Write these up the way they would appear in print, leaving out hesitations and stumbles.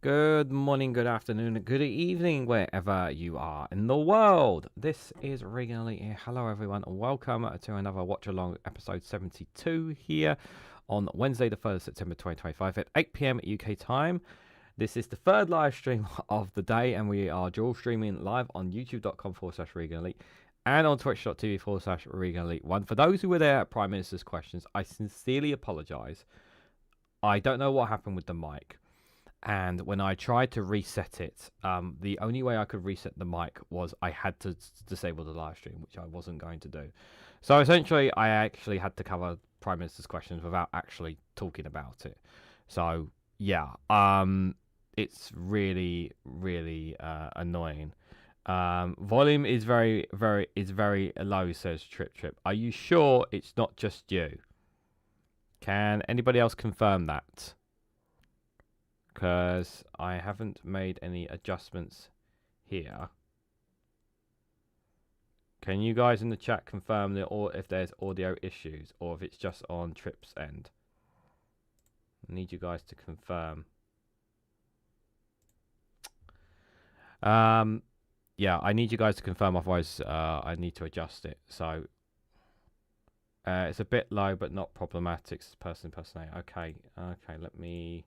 Good morning, good afternoon, good evening, wherever you are in the world. This is Reganelite here. Hello, everyone, and welcome to another watch along episode 72 here on Wednesday, the 3rd of September 2025 at 8 p.m. UK time. This is the third live stream of the day, and we are dual streaming live on youtube.com/Reganelite and on twitch.tv/Reganelite1. For those who were there at Prime Minister's questions, I sincerely apologize. I don't know what happened with the mic. And when I tried to reset it, the only way I could reset the mic was I had to disable the live stream, which I wasn't going to do. So essentially, I actually had to cover Prime Minister's questions without actually talking about it. So yeah, it's really, really annoying. Volume is very low, says Trip. Are you sure it's not just you? Can anybody else confirm that? Because I haven't made any adjustments here. Can you guys in the chat confirm that, or if there's audio issues, or if it's just on Trip's end? I need you guys to confirm. Yeah, I need you guys to confirm, otherwise I need to adjust it. So it's a bit low, but not problematic. Person. Okay, let me.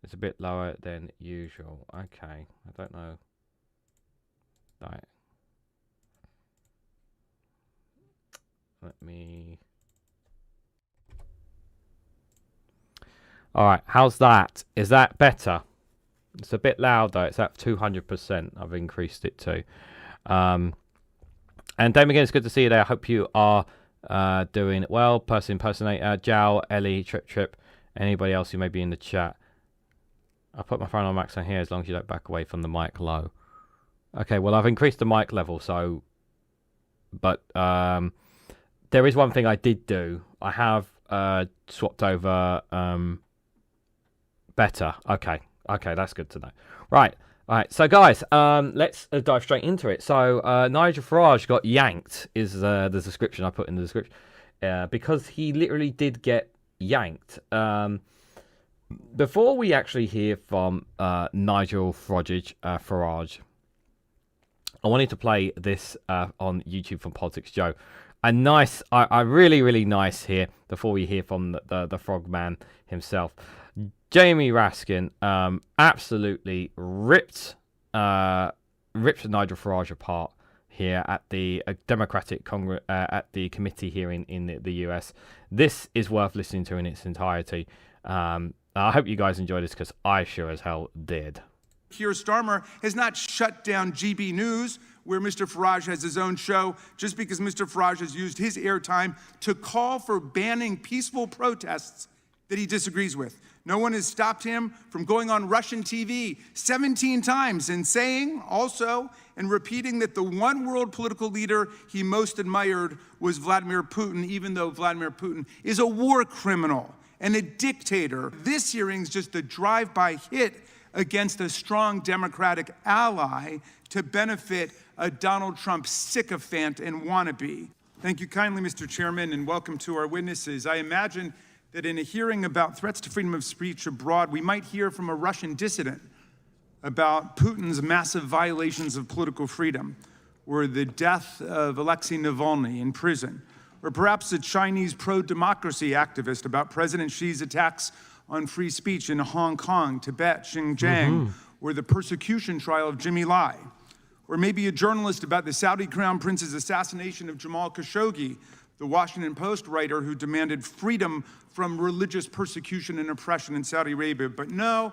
It's a bit lower than usual. Okay, I don't know. Right. Let me. All right, how's that? Is that better? It's a bit loud though. It's at 200%. I've increased it to. And Dame again, it's good to see you there. I hope you are doing well. Impersonator, Jow, Ellie, Trip. Anybody else who may be in the chat. I'll put my phone on max on here as long as you don't back away from the mic low. Okay, well, I've increased the mic level, so... But there is one thing I did do. I have swapped over better. Okay, that's good to know. Right, all right. So, guys, let's dive straight into it. So, Nigel Farage got yanked, is the description I put in the description. Because he literally did get yanked. Before we actually hear from Nigel Farage, I wanted to play this on YouTube from Politics Joe. A nice, really nice here before we hear from the Frogman himself. Jamie Raskin absolutely ripped Nigel Farage apart here at the Democratic Congress at the committee hearing in the US. This is worth listening to in its entirety. I hope you guys enjoy this because I sure as hell did. Keir Starmer has not shut down GB News, where Mr. Farage has his own show, just because Mr. Farage has used his airtime to call for banning peaceful protests that he disagrees with. No one has stopped him from going on Russian TV 17 times and saying also and repeating that the one world political leader he most admired was Vladimir Putin, even though Vladimir Putin is a war criminal and a dictator. This hearing's just a drive-by hit against a strong Democratic ally to benefit a Donald Trump sycophant and wannabe. Thank you kindly, Mr. Chairman, and welcome to our witnesses. I imagine that in a hearing about threats to freedom of speech abroad, we might hear from a Russian dissident about Putin's massive violations of political freedom, or the death of Alexei Navalny in prison, or perhaps a Chinese pro-democracy activist about President Xi's attacks on free speech in Hong Kong, Tibet, Xinjiang, or the persecution trial of Jimmy Lai, or maybe a journalist about the Saudi Crown Prince's assassination of Jamal Khashoggi, the Washington Post writer who demanded freedom from religious persecution and oppression in Saudi Arabia. But no,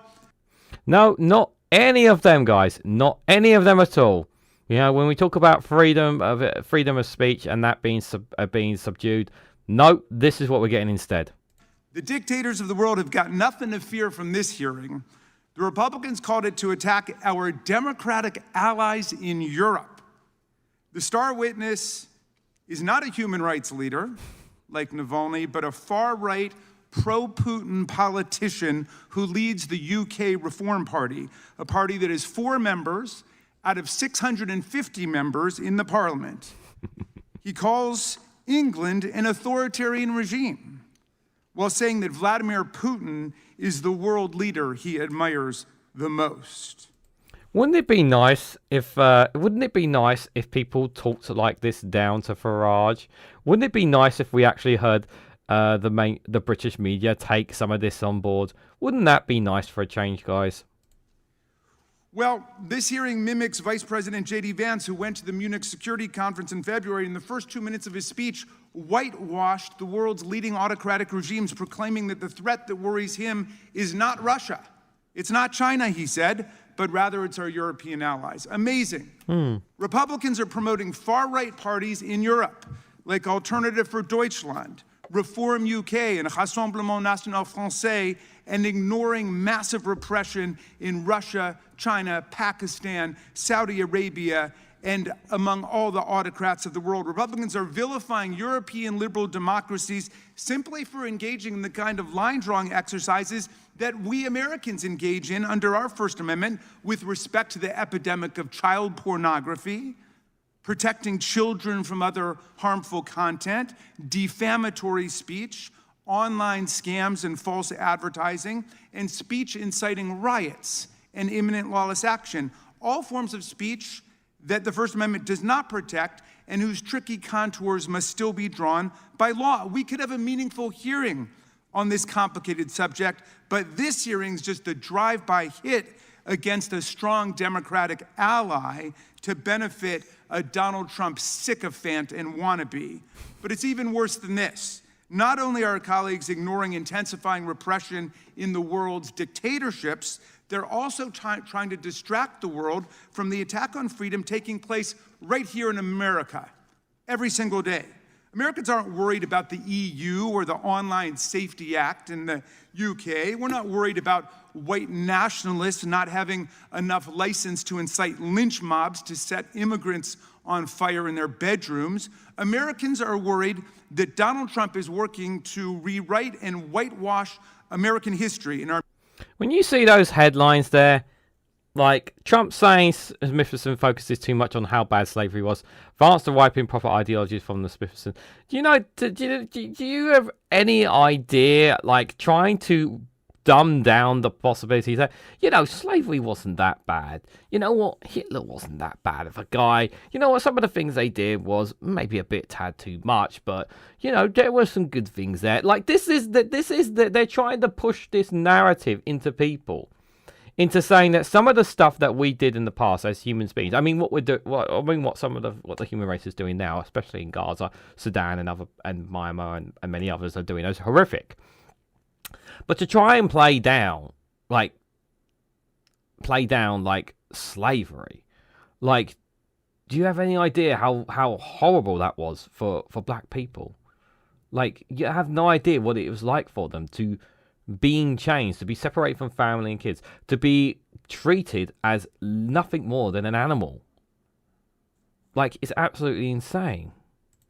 not any of them, guys. Not any of them at all. You know, when we talk about freedom of speech and that being subdued, no, this is what we're getting instead. The dictators of the world have got nothing to fear from this hearing. The Republicans called it to attack our democratic allies in Europe. The star witness is not a human rights leader like Navalny, but a far-right, pro-Putin politician who leads the UK Reform Party, a party that has 4 members out of 650 members in the parliament. He calls England an authoritarian regime. while saying that Vladimir Putin is the world leader he admires the most. Wouldn't it be nice if people talked like this down to Farage? Wouldn't it be nice if we actually heard the British media take some of this on board? Wouldn't that be nice for a change, guys? Well, this hearing mimics Vice President J.D. Vance, who went to the Munich Security Conference in February. In the first 2 minutes of his speech, whitewashed the world's leading autocratic regimes, proclaiming that the threat that worries him is not Russia. It's not China, he said, but rather it's our European allies. Amazing. Republicans are promoting far-right parties in Europe, like Alternative for Deutschland, Reform UK, and Rassemblement National Français, and ignoring massive repression in Russia, China, Pakistan, Saudi Arabia, and among all the autocrats of the world. Republicans are vilifying European liberal democracies simply for engaging in the kind of line-drawing exercises that we Americans engage in under our First Amendment with respect to the epidemic of child pornography, protecting children from other harmful content, defamatory speech, online scams and false advertising, and speech inciting riots and imminent lawless action. All forms of speech that the First Amendment does not protect and whose tricky contours must still be drawn by law. We could have a meaningful hearing on this complicated subject, but this hearing is just a drive-by hit against a strong Democratic ally to benefit a Donald Trump sycophant and wannabe. But it's even worse than this. Not only are our colleagues ignoring intensifying repression in the world's dictatorships, they're also trying to distract the world from the attack on freedom taking place right here in America every single day. Americans aren't worried about the EU or the Online Safety Act in the UK. We're not worried about white nationalists not having enough license to incite lynch mobs to set immigrants on fire in their bedrooms. Americans are worried that Donald Trump is working to rewrite and whitewash American history. When you see those headlines there, like Trump saying Smithson focuses too much on how bad slavery was, Vance to wiping proper ideologies from the Smithson. Do you have any idea, like trying to dumb down the possibilities that, slavery wasn't that bad. You know what? Hitler wasn't that bad of a guy. You know what? Some of the things they did was maybe a bit tad too much, but, there were some good things there. Like, they're trying to push this narrative into people, into saying that some of the stuff that we did in the past as human beings, what the human race is doing now, especially in Gaza, Sudan, and Myanmar, and many others are doing, is horrific. But to try and play down slavery, like, do you have any idea how horrible that was for black people? Like, you have no idea what it was like for them to being changed, to be separated from family and kids, to be treated as nothing more than an animal. Like, it's absolutely insane.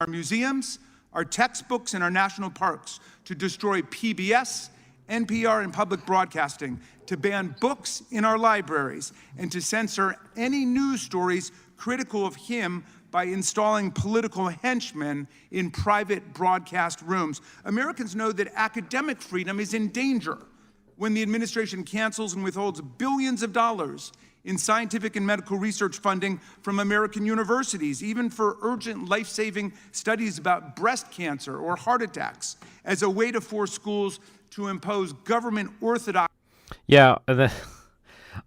Our museums, our textbooks, and our national parks, to destroy PBS, NPR, and public broadcasting, to ban books in our libraries, and to censor any news stories critical of him by installing political henchmen in private broadcast rooms. Americans know that academic freedom is in danger when the administration cancels and withholds billions of dollars in scientific and medical research funding from American universities, even for urgent life-saving studies about breast cancer or heart attacks, as a way to force schools to impose government orthodoxy. Yeah,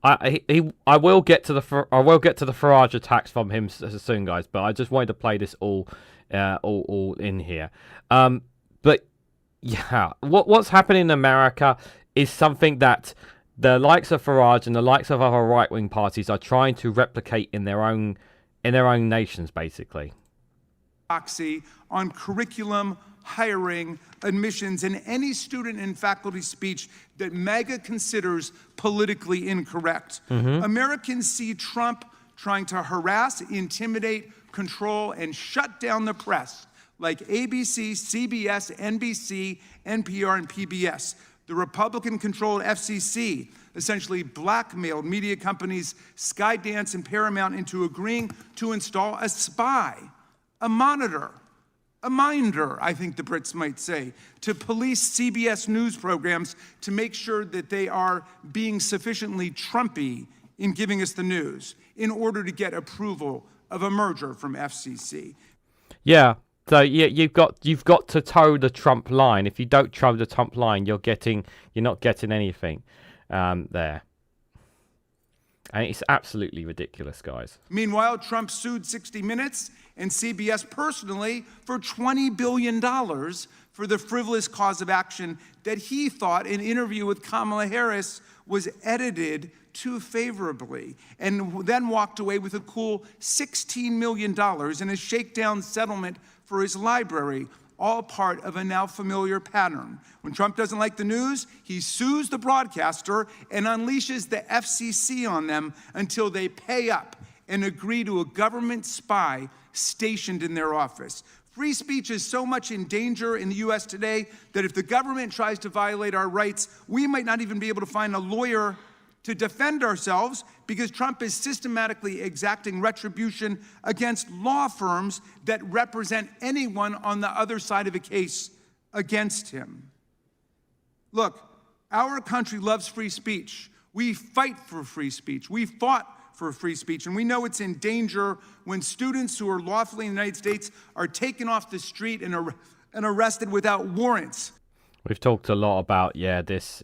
I will get to the Farage attacks from him soon, guys. But I just wanted to play this all in here. But yeah, what's happening in America is something that the likes of Farage and the likes of other right-wing parties are trying to replicate in their own nations, basically. On curriculum, hiring, admissions, and any student and faculty speech that MAGA considers politically incorrect. Americans see Trump trying to harass, intimidate, control, and shut down the press, like ABC, CBS, NBC, NPR, and PBS. The Republican-controlled FCC essentially blackmailed media companies Skydance and Paramount into agreeing to install a spy, a monitor, a minder, I think the Brits might say, to police CBS News programs to make sure that they are being sufficiently Trumpy in giving us the news in order to get approval of a merger from FCC. Yeah. So you've got to toe the Trump line. If you don't toe the Trump line, you're not getting anything there. And it's absolutely ridiculous, guys. Meanwhile, Trump sued 60 Minutes and CBS personally for $20 billion for the frivolous cause of action that he thought an interview with Kamala Harris was edited too favorably, and then walked away with a cool $16 million in a shakedown settlement for his library, all part of a now familiar pattern. When Trump doesn't like the news, he sues the broadcaster and unleashes the FCC on them until they pay up and agree to a government spy stationed in their office. Free speech is so much in danger in the US today that if the government tries to violate our rights, we might not even be able to find a lawyer to defend ourselves because Trump is systematically exacting retribution against law firms that represent anyone on the other side of a case against him. Look, our country loves free speech. We fight for free speech. We fought for free speech, and we know it's in danger when students who are lawfully in the United States are taken off the street and arrested without warrants. We've talked a lot about, this,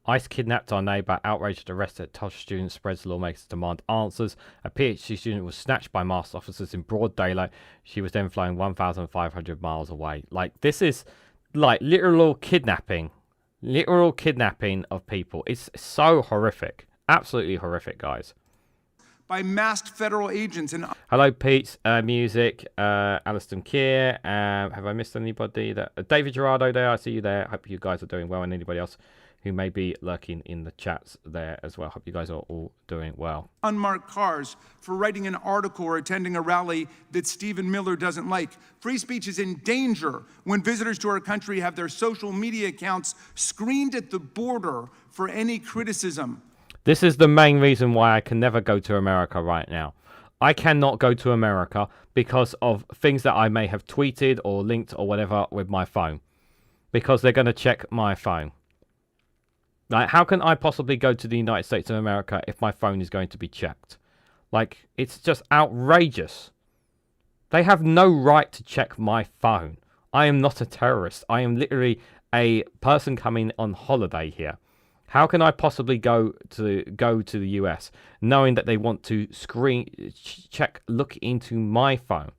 ICE kidnapped our neighbour, outraged, arrested Tosh student, spreads lawmakers demand answers. A PhD student was snatched by masked officers in broad daylight. She was then flown 1,500 miles away. This is literal kidnapping of people. It's so horrific. Absolutely horrific, guys. By masked federal agents. And hello, Pete. Music. Alliston Keir. Have I missed anybody? David Gerardo there. I see you there. Hope you guys are doing well. And anybody else who may be lurking in the chats there as well. Hope you guys are all doing well. Unmarked cars for writing an article or attending a rally that Stephen Miller doesn't like. Free speech is in danger when visitors to our country have their social media accounts screened at the border for any criticism. This is the main reason why I can never go to America right now. I cannot go to America because of things that I may have tweeted or linked or whatever with my phone. Because they're going to check my phone. How can I possibly go to the United States of America if my phone is going to be checked? It's just outrageous. They have no right to check my phone. I am not a terrorist. I am literally a person coming on holiday here. How can I possibly go to the US knowing that they want to look into my phone?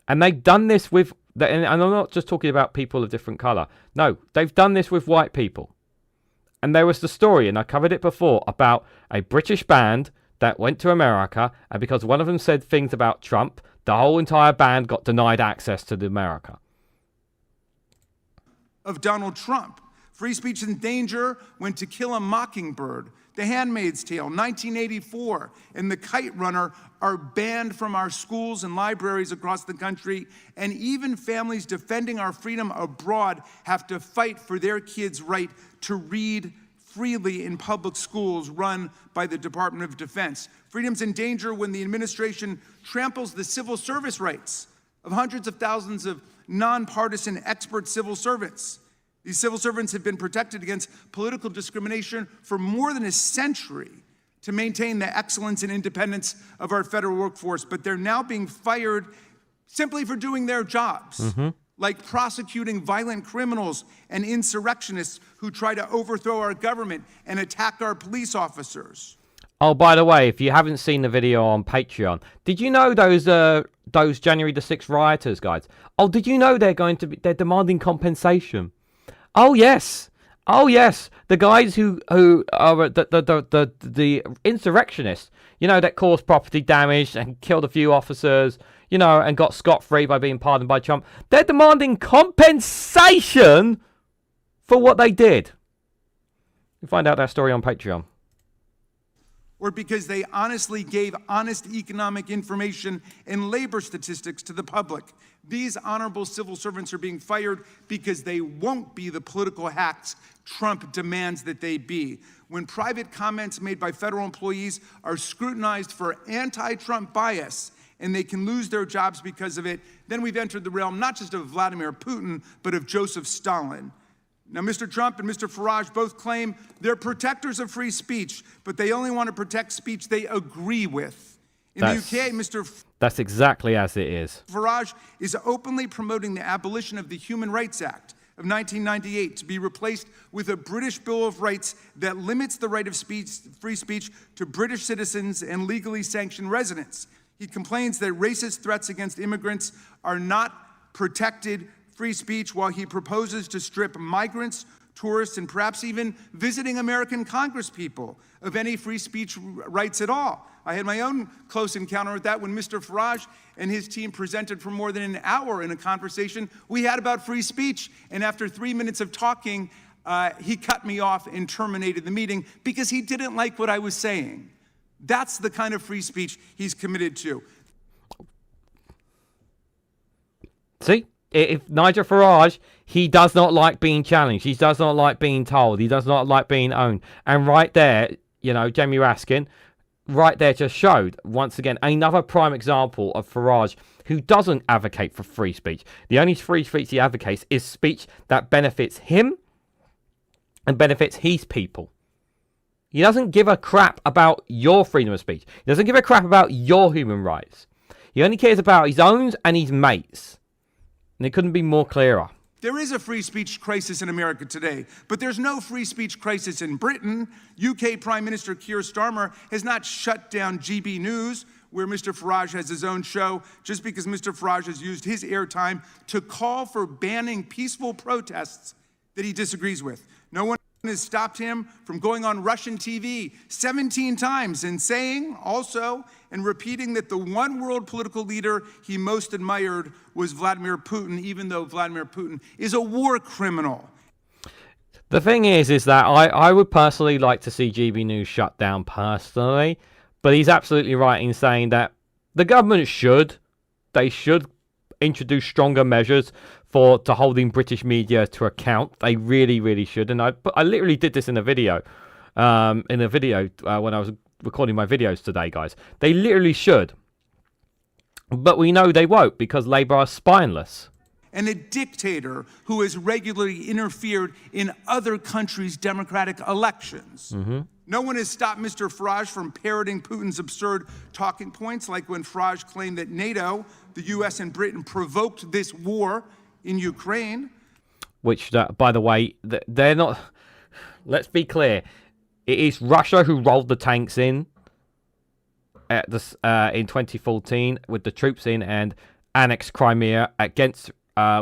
And they've done this with, and I'm not just talking about people of different colour. No, they've done this with white people. And there was the story, and I covered it before, about a British band that went to America, and because one of them said things about Trump, the whole entire band got denied access to America. Of Donald Trump. Free speech in danger when To Kill a Mockingbird, The Handmaid's Tale, 1984, and The Kite Runner are banned from our schools and libraries across the country, and even families defending our freedom abroad have to fight for their kids' right to read freely in public schools run by the Department of Defense. Freedom's in danger when the administration tramples the civil service rights of hundreds of thousands of nonpartisan expert civil servants. These civil servants have been protected against political discrimination for more than a century to maintain the excellence and independence of our federal workforce, but they're now being fired simply for doing their jobs, like prosecuting violent criminals and insurrectionists who try to overthrow our government and attack our police officers. Oh, by the way, if you haven't seen the video on Patreon, did you know those January the 6th rioters, guys? Oh, did you know they're demanding compensation? Oh yes, the guys who are the insurrectionists, that caused property damage and killed a few officers, and got scot-free by being pardoned by Trump. They're demanding compensation for what they did. You find out that story on Patreon. Or because they honestly gave honest economic information and labor statistics to the public. These honorable civil servants are being fired because they won't be the political hacks Trump demands that they be. When private comments made by federal employees are scrutinized for anti-Trump bias and they can lose their jobs because of it, then we've entered the realm not just of Vladimir Putin, but of Joseph Stalin. Now, Mr. Trump and Mr. Farage both claim they're protectors of free speech, but they only want to protect speech they agree with. In the UK, That's exactly as it is. Farage is openly promoting the abolition of the Human Rights Act of 1998 to be replaced with a British Bill of Rights that limits the right of free speech to British citizens and legally sanctioned residents. He complains that racist threats against immigrants are not protected free speech, while he proposes to strip migrants, tourists, and perhaps even visiting American congresspeople of any free speech rights at all. I had my own close encounter with that when Mr. Farage and his team presented for more than an hour in a conversation we had about free speech. And after 3 minutes of talking, he cut me off and terminated the meeting because he didn't like what I was saying. That's the kind of free speech he's committed to. See? If Nigel Farage, he does not like being challenged. He does not like being told. He does not like being owned. And right there, you know, Jamie Raskin, right there just showed, once again, another prime example of Farage who doesn't advocate for free speech. The only free speech he advocates is speech that benefits him and benefits his people. He doesn't give a crap about your freedom of speech. He doesn't give a crap about your human rights. He only cares about his own and his mates. And it couldn't be more clearer. There is a free speech crisis in America today, but there's no free speech crisis in Britain. UK Prime Minister Keir Starmer has not shut down GB News, where Mr. Farage has his own show, just because Mr. Farage has used his airtime to call for banning peaceful protests that he disagrees with. No one has stopped him from going on Russian TV 17 times and saying also and repeating that the one world political leader he most admired was Vladimir Putin, even though Vladimir Putin is a war criminal. The thing is that I would personally like to see GB News shut down personally, but he's absolutely right in saying that the government should introduce stronger measures to holding British media to account. They really, really should. And I literally did this in a video, when I was recording my videos today, guys. They literally should. But we know they won't because Labour are spineless. And a dictator who has regularly interfered in other countries' democratic elections. Mm-hmm. No one has stopped Mr. Farage from parroting Putin's absurd talking points, like when Farage claimed that NATO, the US and Britain, provoked this war in Ukraine. Which, by the way, they're not... Let's be clear. It is Russia who rolled the tanks in at this, in 2014 with the troops in and annexed Crimea against...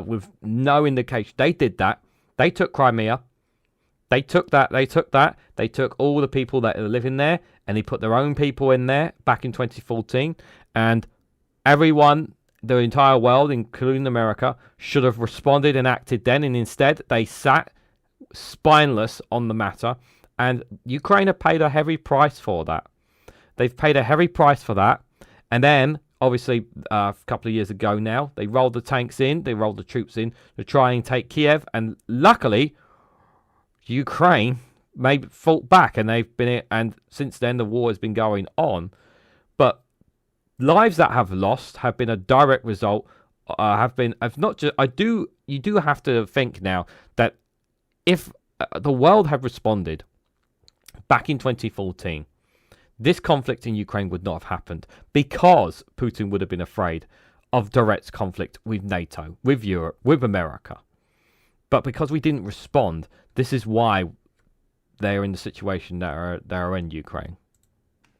with no indication. They did that. They took Crimea. They took that. They took all the people that are living there and they put their own people in there back in 2014. And everyone... the entire world, including America, should have responded and acted then, and instead they sat spineless on the matter, and Ukraine have paid a heavy price for that. They've paid a heavy price for that, and then, obviously, a couple of years ago now, they rolled the tanks in, they rolled the troops in to try and take Kiev, and luckily, Ukraine fought back, and and since then the war has been going on, but lives that have lost have been a direct result. You do have to think now that if the world had responded back in 2014, this conflict in Ukraine would not have happened because Putin would have been afraid of direct conflict with NATO, with Europe, with America. But because we didn't respond, this is why they're in the situation that are in Ukraine.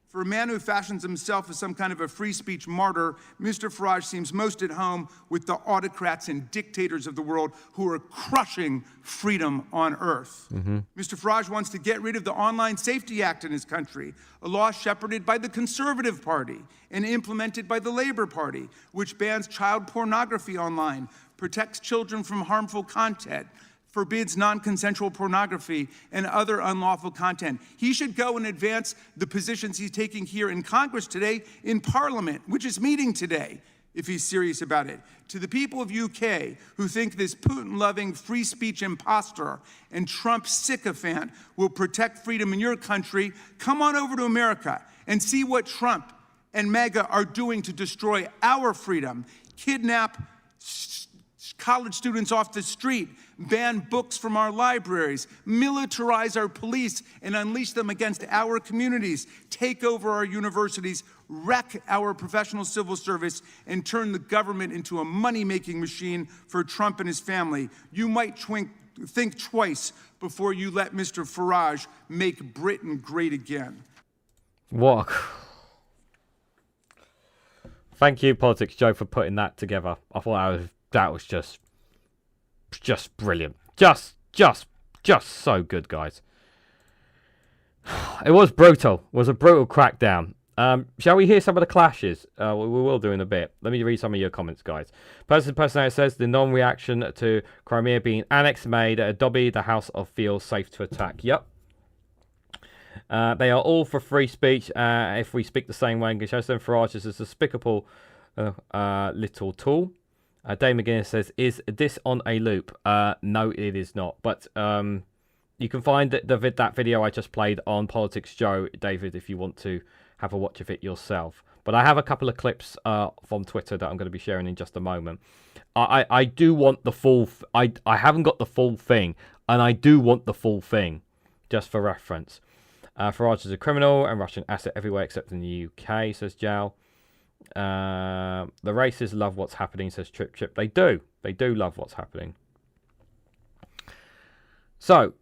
For a man who fashions himself as some kind of a free speech martyr, Mr. Farage seems most at home with the autocrats and dictators of the world who are crushing freedom on earth. Mm-hmm. Mr. Farage wants to get rid of the Online Safety Act in his country, a law shepherded by the Conservative Party and implemented by the Labour Party, which bans child pornography online, protects children from harmful content, forbids non-consensual pornography and other unlawful content. He should go and advance the positions he's taking here in Congress today in Parliament, which is meeting today, if he's serious about it. To the people of UK who think this Putin-loving free speech imposter and Trump sycophant will protect freedom in your country, come on over to America and see what Trump and MAGA are doing to destroy our freedom, kidnap college students off the street, ban books from our libraries, militarize our police and unleash them against our communities, take over our universities, wreck our professional civil service, and turn the government into a money-making machine for Trump and his family. You might think twice before you let Mr. Farage make Britain great again. What? Thank you, Politics Joe, for putting that together. I thought that was just brilliant. Just so good, guys. It was brutal. It was a brutal crackdown. Shall we hear some of the clashes? We will do in a bit. Let me read some of your comments, guys. Person says the non-reaction to Crimea being annexed made Dobby the House of feels safe to attack. Yep. They are all for free speech if we speak the same language. President Farage is a despicable little tool. Dave McGuinness says, is this on a loop? No, it is not. But you can find that video I just played on Politics Joe, David, if you want to have a watch of it yourself. But I have a couple of clips from Twitter that I'm going to be sharing in just a moment. I do want the full... I haven't got the full thing, and I do want the full thing, just for reference. Farage is a criminal and Russian asset everywhere except in the UK, says Jal. The racists love what's happening, says Trip. They do love what's happening. So,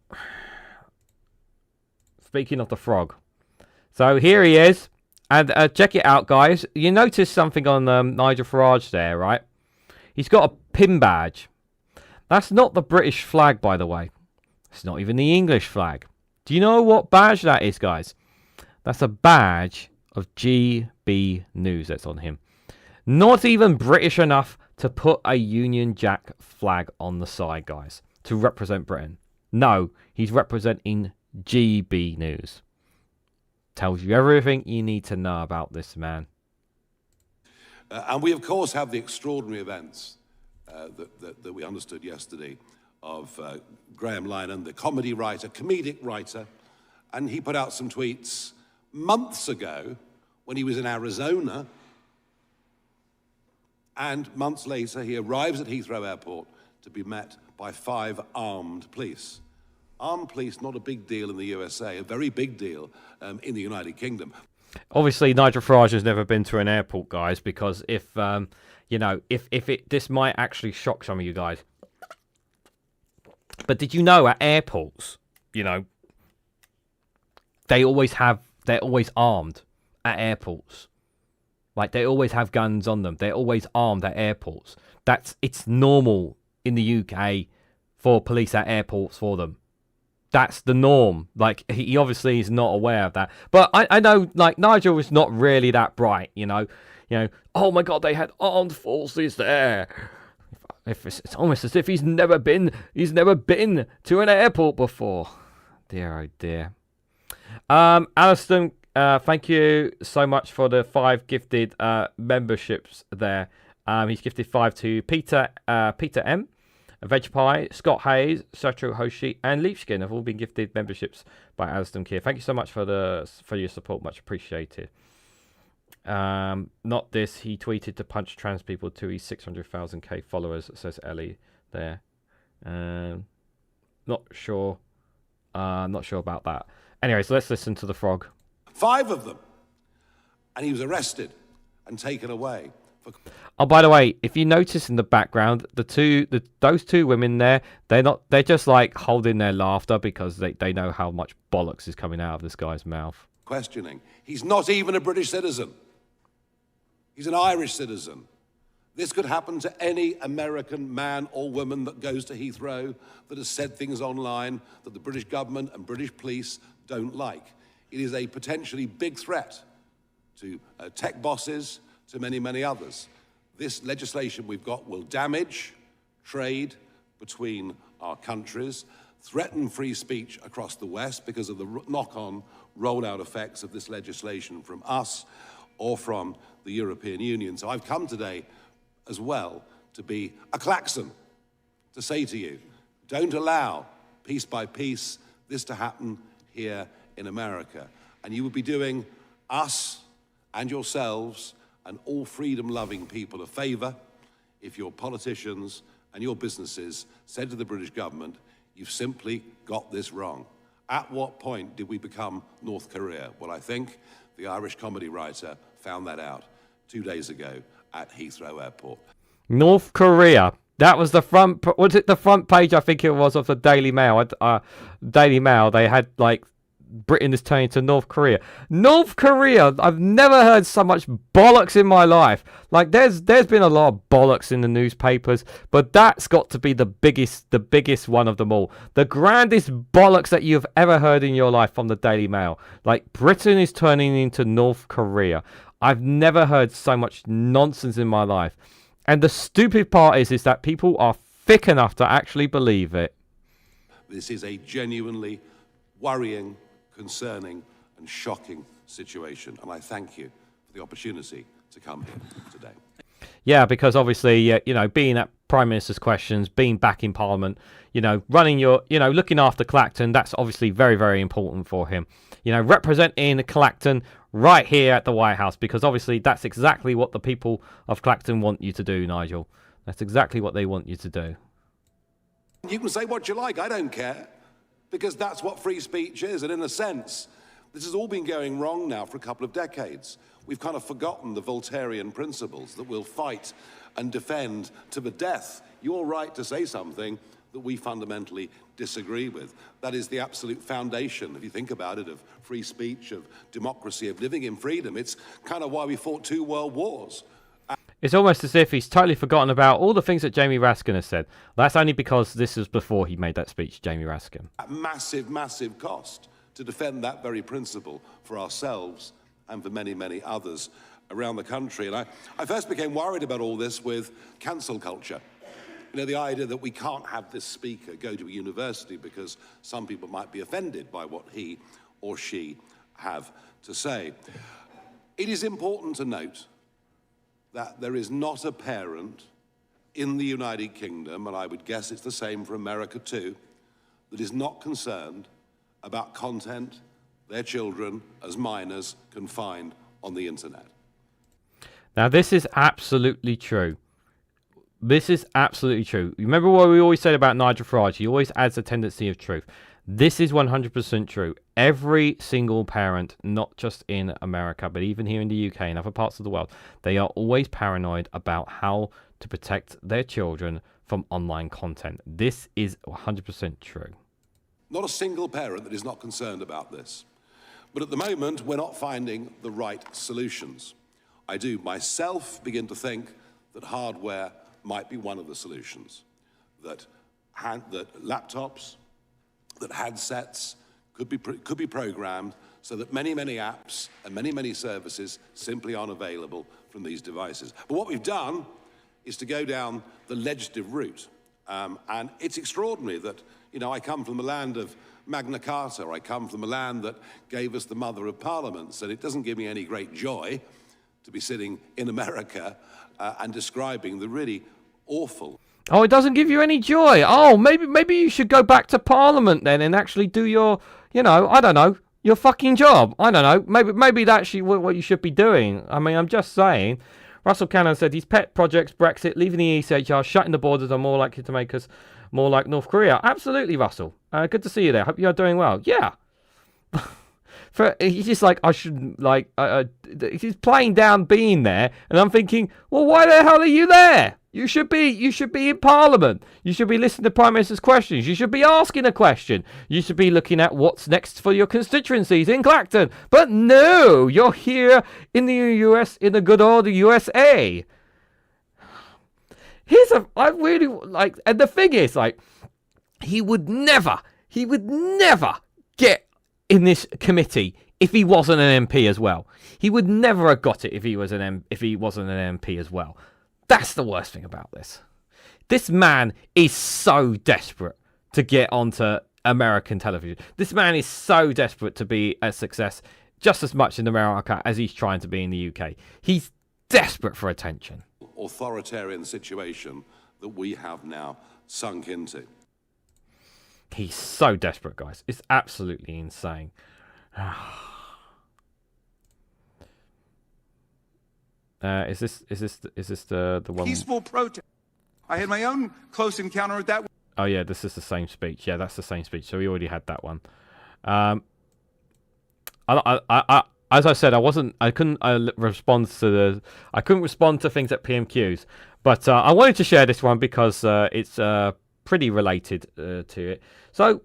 speaking of the frog, so here he is, and check it out, guys. You notice something on Nigel Farage there, right? He's got a pin badge. That's not the British flag, by the way. It's not even the English flag. Do you know what badge that is, guys? That's a badge of GB News that's on him. Not even British enough to put a Union Jack flag on the side, guys, to represent Britain. No, he's representing GB News. Tells you everything you need to know about this man. And we, of course, have the extraordinary events that we understood yesterday of Graham Linehan, the comedic writer, and he put out some tweets months ago when he was in Arizona, and months later he arrives at Heathrow Airport to be met by 5 armed police. Armed police, not a big deal in the USA, a very big deal in the United Kingdom. Obviously, Nigel Farage has never been to an airport, guys, because if this might actually shock some of you guys. But did you know at airports, they're always armed at airports. Like, they always have guns on them. They're always armed at airports. It's normal in the UK for police at airports for them. That's the norm. Like, he obviously is not aware of that. But I know, like, Nigel is not really that bright, oh my God, they had armed forces there. It's almost as if he's never been to an airport before. Dear, oh dear. Alliston, thank you so much for the 5 gifted memberships there. He's gifted 5 to Peter M, Veg Pie, Scott Hayes, Satro Hoshi, and Leafskin have all been gifted memberships by Alliston Keir. Thank you so much for your support, much appreciated. Not this. He tweeted to punch trans people to his 600,000k followers, says Ellie there. Not sure about that. Anyway, so let's listen to the frog. 5 of them, and he was arrested and taken away. Oh, by the way, if you notice in the background, those 2 women there, they're just like holding their laughter because they know how much bollocks is coming out of this guy's mouth. Questioning. He's not even a British citizen. He's an Irish citizen. This could happen to any American man or woman that goes to Heathrow that has said things online that the British government and British police don't like. It is a potentially big threat to tech bosses, to many, many others. This legislation we've got will damage trade between our countries, threaten free speech across the West because of the knock-on rollout effects of this legislation from us or from the European Union. So I've come today as well to be a klaxon, to say to you, don't allow, piece by piece, this to happen here in America. And you would be doing us and yourselves and all freedom-loving people a favour if your politicians and your businesses said to the British government, you've simply got this wrong. At what point did we become North Korea? Well, I think the Irish comedy writer found that out 2 days ago at Heathrow Airport. North Korea. That was the front. Was it the front page? I think it was of the Daily Mail. Daily Mail. They had like Britain is turning to North Korea. North Korea. I've never heard so much bollocks in my life. Like there's been a lot of bollocks in the newspapers, but that's got to be the biggest one of them all. The grandest bollocks that you've ever heard in your life from the Daily Mail. Like Britain is turning into North Korea. I've never heard so much nonsense in my life. And the stupid part is that people are thick enough to actually believe it. This is a genuinely worrying, concerning, and shocking situation. And I thank you for the opportunity to come here today. Yeah, because obviously, being at Prime Minister's questions, being back in Parliament, running looking after Clacton, that's obviously very, very important for him. Representing Clacton right here at the White House, because obviously that's exactly what the people of Clacton want you to do, Nigel. That's exactly what they want you to do. You can say what you like, I don't care, because that's what free speech is. And in a sense, this has all been going wrong now for a couple of decades. We've kind of forgotten the Voltairean principles that we'll fight and defend to the death your right to say something that we fundamentally disagree with. That is the absolute foundation, if you think about it, of free speech, of democracy, of living in freedom. It's kind of why we fought 2 world wars. It's almost as if he's totally forgotten about all the things that Jamie Raskin has said. That's only because this was before he made that speech, Jamie Raskin. At massive, massive cost to defend that very principle for ourselves and for many, many others around the country. And I first became worried about all this with cancel culture. The idea that we can't have this speaker go to a university because some people might be offended by what he or she have to say. It is important to note that there is not a parent in the United Kingdom, and I would guess it's the same for America too, that is not concerned about content their children as minors can find on the internet. Now, this is absolutely true. This is absolutely true. Remember what we always said about Nigel Farage? He always adds a tendency of truth. This is 100% true. Every single parent, not just in America, but even here in the UK and other parts of the world, they are always paranoid about how to protect their children from online content. This is 100% true. Not a single parent that is not concerned about this. But at the moment, we're not finding the right solutions. I do myself begin to think that hardware might be one of the solutions, that laptops, that handsets could be programmed so that many, many apps and many, many services simply aren't available from these devices. But what we've done is to go down the legislative route. And it's extraordinary that, I come from the land of Magna Carta, I come from the land that gave us the mother of parliaments, and it doesn't give me any great joy to be sitting in America and describing the really awful. Oh, it doesn't give you any joy. Oh, maybe you should go back to Parliament then and actually do your, I don't know, your fucking job. I don't know. Maybe that's what you should be doing. I mean, I'm just saying. Russell Cannon said his pet projects, Brexit, leaving the ECHR, shutting the borders are more likely to make us more like North Korea. Absolutely, Russell. Good to see you there. Hope you're doing well. Yeah. He's just like, I shouldn't, he's playing down being there, and I'm thinking, well, why the hell are you there? You should be in Parliament. You should be listening to Prime Minister's questions. You should be asking a question. You should be looking at what's next for your constituencies in Clacton. But no, you're here in the US, in the good old USA. I really like, and the thing is, he would never get in this committee if he wasn't an MP as well. He would never have got it if he wasn't an MP as well. That's the worst thing about this. This man is so desperate to get onto American television. This man is so desperate to be a success just as much in America as he's trying to be in the UK. He's desperate for attention. Authoritarian situation that we have now sunk into. He's so desperate, guys. It's absolutely insane. Is this the one? Peaceful protest. I had my own close encounter with that. Oh yeah, this is the same speech. Yeah, that's the same speech. So we already had that one. As I said, I couldn't respond to things at PMQs, but I wanted to share this one because it's pretty related to it. So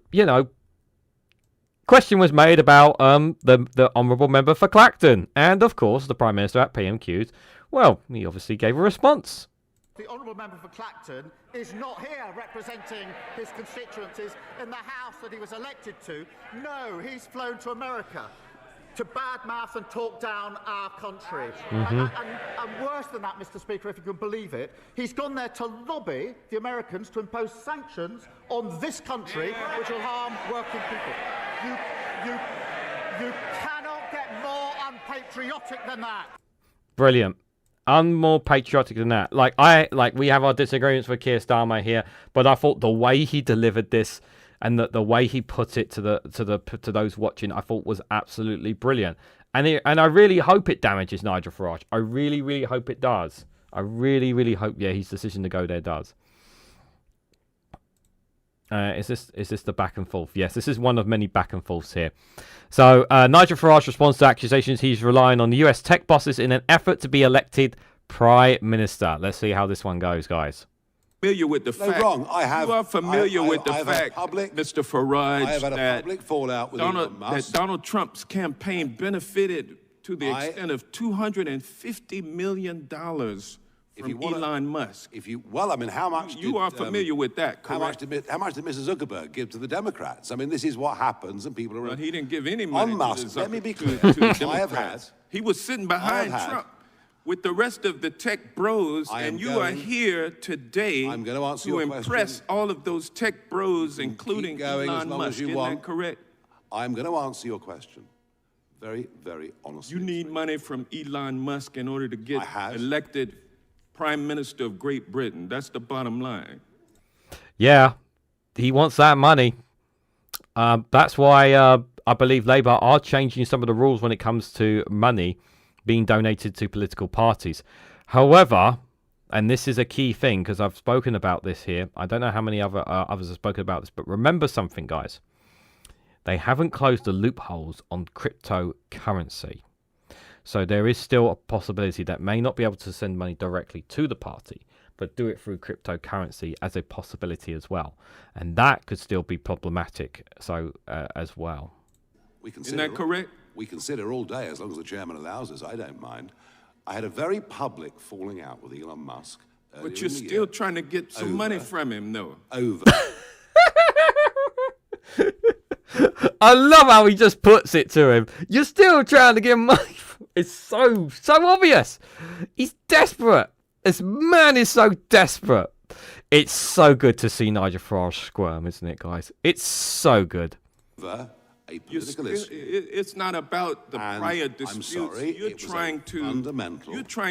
question was made about the honourable member for Clacton, and of course the Prime Minister at PMQs. Well, he obviously gave a response. The honourable member for Clacton is not here representing his constituencies in the house that he was elected to. No, he's flown to America to badmouth and talk down our country. And worse than that, Mr. Speaker, if you can believe it, he's gone there to lobby the Americans to impose sanctions on this country which will harm working people. You cannot get more unpatriotic than that. Brilliant. More patriotic than that. We have our disagreements with Keir Starmer here, but I thought the way he delivered this and the way he put it to those watching, I thought was absolutely brilliant. And I really hope it damages Nigel Farage. I really, really hope it does. I really, really hope his decision to go there does. Is this the back and forth? Yes, this is one of many back and forths here. So Nigel Farage responds to accusations he's relying on the US tech bosses in an effort to be elected Prime Minister. Let's see how this one goes, guys. Familiar with the fact. Wrong. You are familiar with the fact, Mr. Farage, I have had a public fallout with Elon Musk. that Donald Trump's campaign benefited to the extent of $250 million from Elon Musk. How much? You are familiar with that, correct? How much did Mr. Zuckerberg give to the Democrats? I mean, this is what happens, and people are. Well, he didn't give any money on Musk. to Let me be clear. to the I have had. Democrats. He was sitting behind Trump with the rest of the tech bros, and you are here today I'm going to answer to your impress question. all of those tech bros, including Elon Musk. Isn't that correct? I'm going to answer your question very, very honestly. You need money from Elon Musk in order to get elected Prime Minister of Great Britain. That's the bottom line. Yeah, he wants that money. That's why I believe Labour are changing some of the rules when it comes to money being donated to political parties. However, and this is a key thing because I've spoken about this here. I don't know how many others have spoken about this, but remember something, guys. They haven't closed the loopholes on cryptocurrency. So there is still a possibility that may not be able to send money directly to the party, but do it through cryptocurrency as a possibility as well. And that could still be problematic as well. Isn't that correct? We consider all day, as long as the chairman allows us. I don't mind. I had a very public falling out with Elon Musk. But you're still trying to get some money from him, though. I love how he just puts it to him. You're still trying to get money. It's so obvious. He's desperate. This man is so desperate. It's so good to see Nigel Farage squirm, isn't it, guys? It's so good. It's not about the prior disputes. You're trying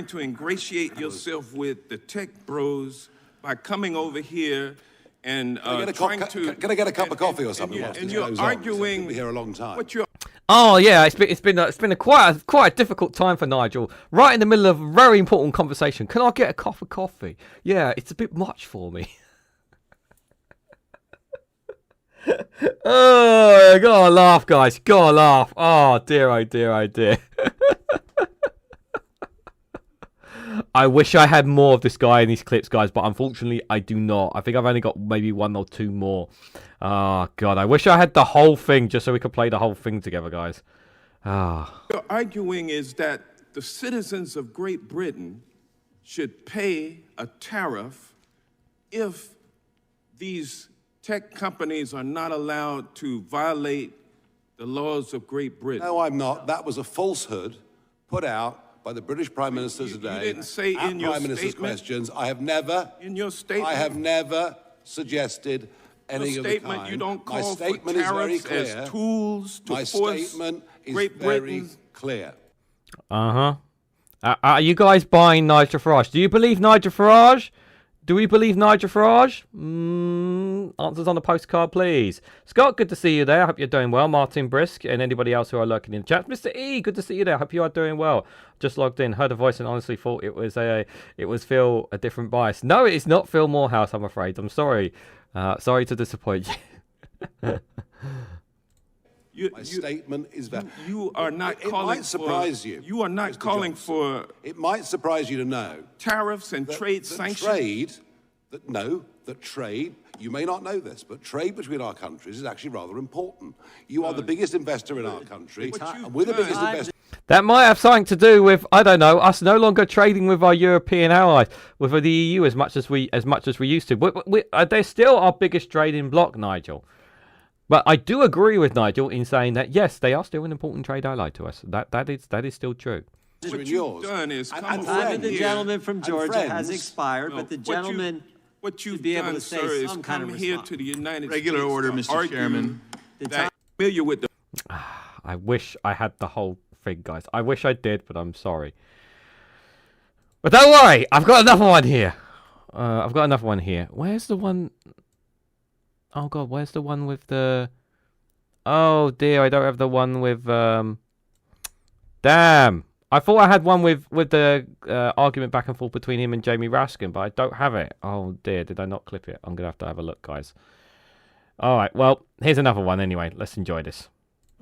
to ingratiate yourself with the tech bros by coming over here and Can I get a cup of coffee or something? And you're arguing. Be here a long time. Oh yeah, it's been a quite a difficult time for Nigel. Right in the middle of a very important conversation. Can I get a cup of coffee? Yeah, it's a bit much for me. Oh, gotta laugh, guys. Gotta laugh. Oh dear, oh dear, oh dear. I wish I had more of this guy in these clips, guys, but unfortunately I do not. I think I've only got maybe one or two more. Oh God, I wish I had the whole thing just so we could play the whole thing together, guys. Ah. What you're arguing is that the citizens of Great Britain should pay a tariff if these tech companies are not allowed to violate the laws of Great Britain. No, I'm not. That was a falsehood put out by the British Prime Minister today. You didn't say in your Prime Minister's statement. questions. I have never. In your statement. I have never suggested any of the kind. You don't call My statement for is very tariffs clear. as tools to My force statement is Great very Britain. clear. Are you guys buying Nigel Farage? Do you believe Nigel Farage? Do we believe Nigel Farage? Answers on the postcard, please. Scott, good to see you there. I hope you're doing well. Martin Brisk and anybody else who are lurking in the chat. Mr. E, good to see you there. I hope you are doing well. Just logged in, heard a voice, and honestly thought it was Phil, a different bias. No, it is not Phil Morehouse. I'm afraid. I'm sorry. Sorry to disappoint you. My statement is that you are not it calling might surprise for, you. You are not Mr. calling Johnson. for It might surprise you to know tariffs and that, trade that sanctions. trade. You may not know this, but trade between our countries is actually rather important. You are the biggest investor in our country, and we're the biggest investor. That might have something to do with, I don't know, us no longer trading with our European allies, with the EU as much as we used to. They're still our biggest trading bloc, Nigel. But I do agree with Nigel in saying that yes, they are still an important trade ally to us. That is still true. What you've done is come and over Time of the friends. gentleman from And Georgia has friends. expired, No, but the what you- gentleman What you've should be able done, to say sir, is some kind come of here response. to the United Regular States order, to Mr. argue Chairman. that I'm familiar with the I wish I had the whole thing, guys. I wish I did, but I'm sorry. But don't worry, I've got another one here. Where's the one? Oh God, where's the one with the? Oh dear, I don't have the one with. Damn, I thought I had one with the argument back and forth between him and Jamie Raskin, but I don't have it. Oh dear, did I not clip it? I'm gonna have a look, guys. All right, well, here's another one anyway. Let's enjoy this.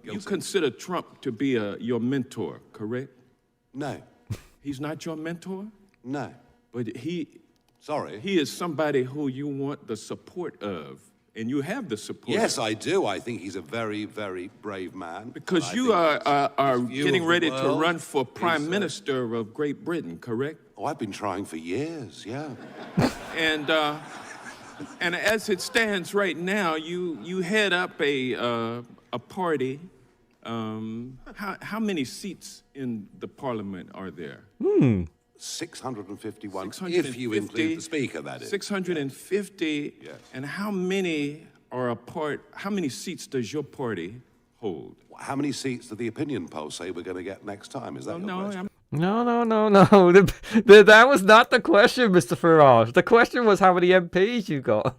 You consider Trump to be your mentor, correct? No, He's not your mentor, no. but he Sorry. is somebody who you want the support of, and you have the support. Yes, of. I do. I think he's a very, very brave man. Because I you think are his view getting of the ready to world run for Prime is, Minister of Great Britain, correct? Oh, I've been trying for years. Yeah. And as it stands right now, you head up a party. How many seats in the Parliament are there? 651, if you include the Speaker, that is. 650. Yes. And how many are a part? How many seats does your party hold? How many seats do the opinion polls say we're going to get next time? Is that your question? No. That was not the question, Mr. Farage. The question was how many MPs you got.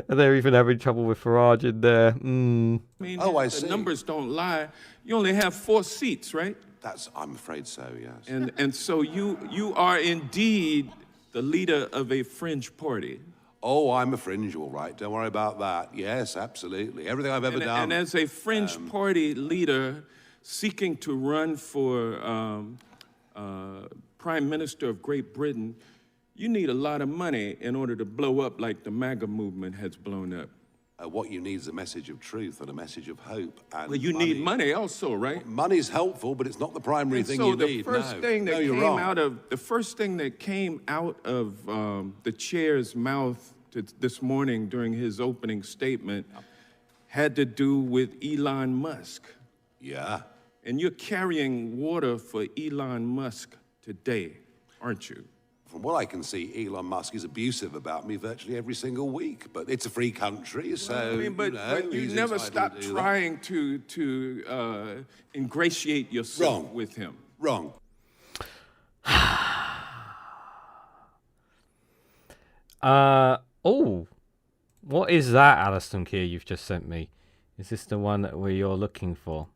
They're even having trouble with Farage in there. I mean, I the see. numbers don't lie. You only have 4 seats, right? I'm afraid so, yes. And so you are indeed the leader of a fringe party. Oh, I'm a fringe, all right. Don't worry about that. Yes, absolutely. Everything I've ever done. And as a fringe party leader seeking to run for Prime Minister of Great Britain, you need a lot of money in order to blow up like the MAGA movement has blown up. What you need is a message of truth and a message of hope. And Well, you need money also, right? Money's helpful, but it's not the primary And thing so you the need. first No. thing that No, you're came wrong. out of the first thing that came out of the chair's mouth this morning during his opening statement had to do with Elon Musk. Yeah. And you're carrying water for Elon Musk today, aren't you? From what I can see, Elon Musk is abusive about me virtually every single week. But it's a free country, so I mean, but you he's never entitled stop to do that. trying to ingratiate yourself Wrong. with him. Wrong. Oh, what is that, Alison Keir, you've just sent me? Is this the one where you're looking for?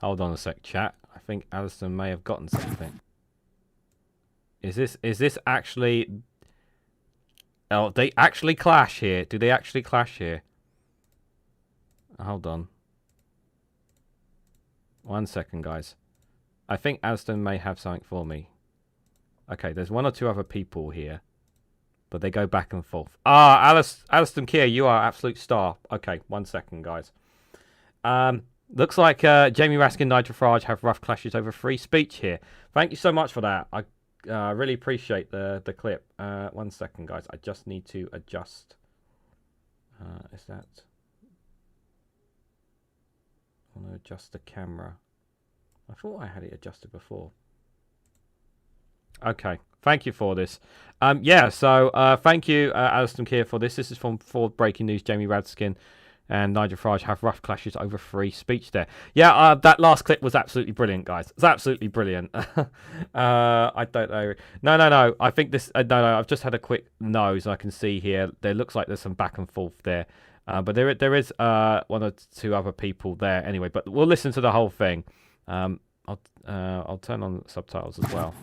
Hold on a sec, chat. I think Alison may have gotten something. Is this actually... Oh, they actually clash here. Do they actually clash here? Hold on. 1 second, guys. I think Alison may have something for me. Okay, there's 1 or 2 other people here. But they go back and forth. Alison Keir, you are absolute star. Okay, 1 second, guys. Looks like Jamie Raskin and Nigel Farage have rough clashes over free speech here. Thank you so much for that. I really appreciate the clip. 1 second, guys. I just need to adjust. Is that... I want to adjust the camera. I thought I had it adjusted before. Okay, thank you for this. So thank you, Alison Keir, for this. This is from Forward Breaking News. Jamie Raskin and Nigel Farage have rough clashes over free speech there. Yeah, that last clip was absolutely brilliant, guys. It's absolutely brilliant. I don't know. No. I think this. No. I've just had a quick nose. I can see here. There looks like there's some back and forth there. But there is one or two other people there anyway. But we'll listen to the whole thing. I'll turn on subtitles as well.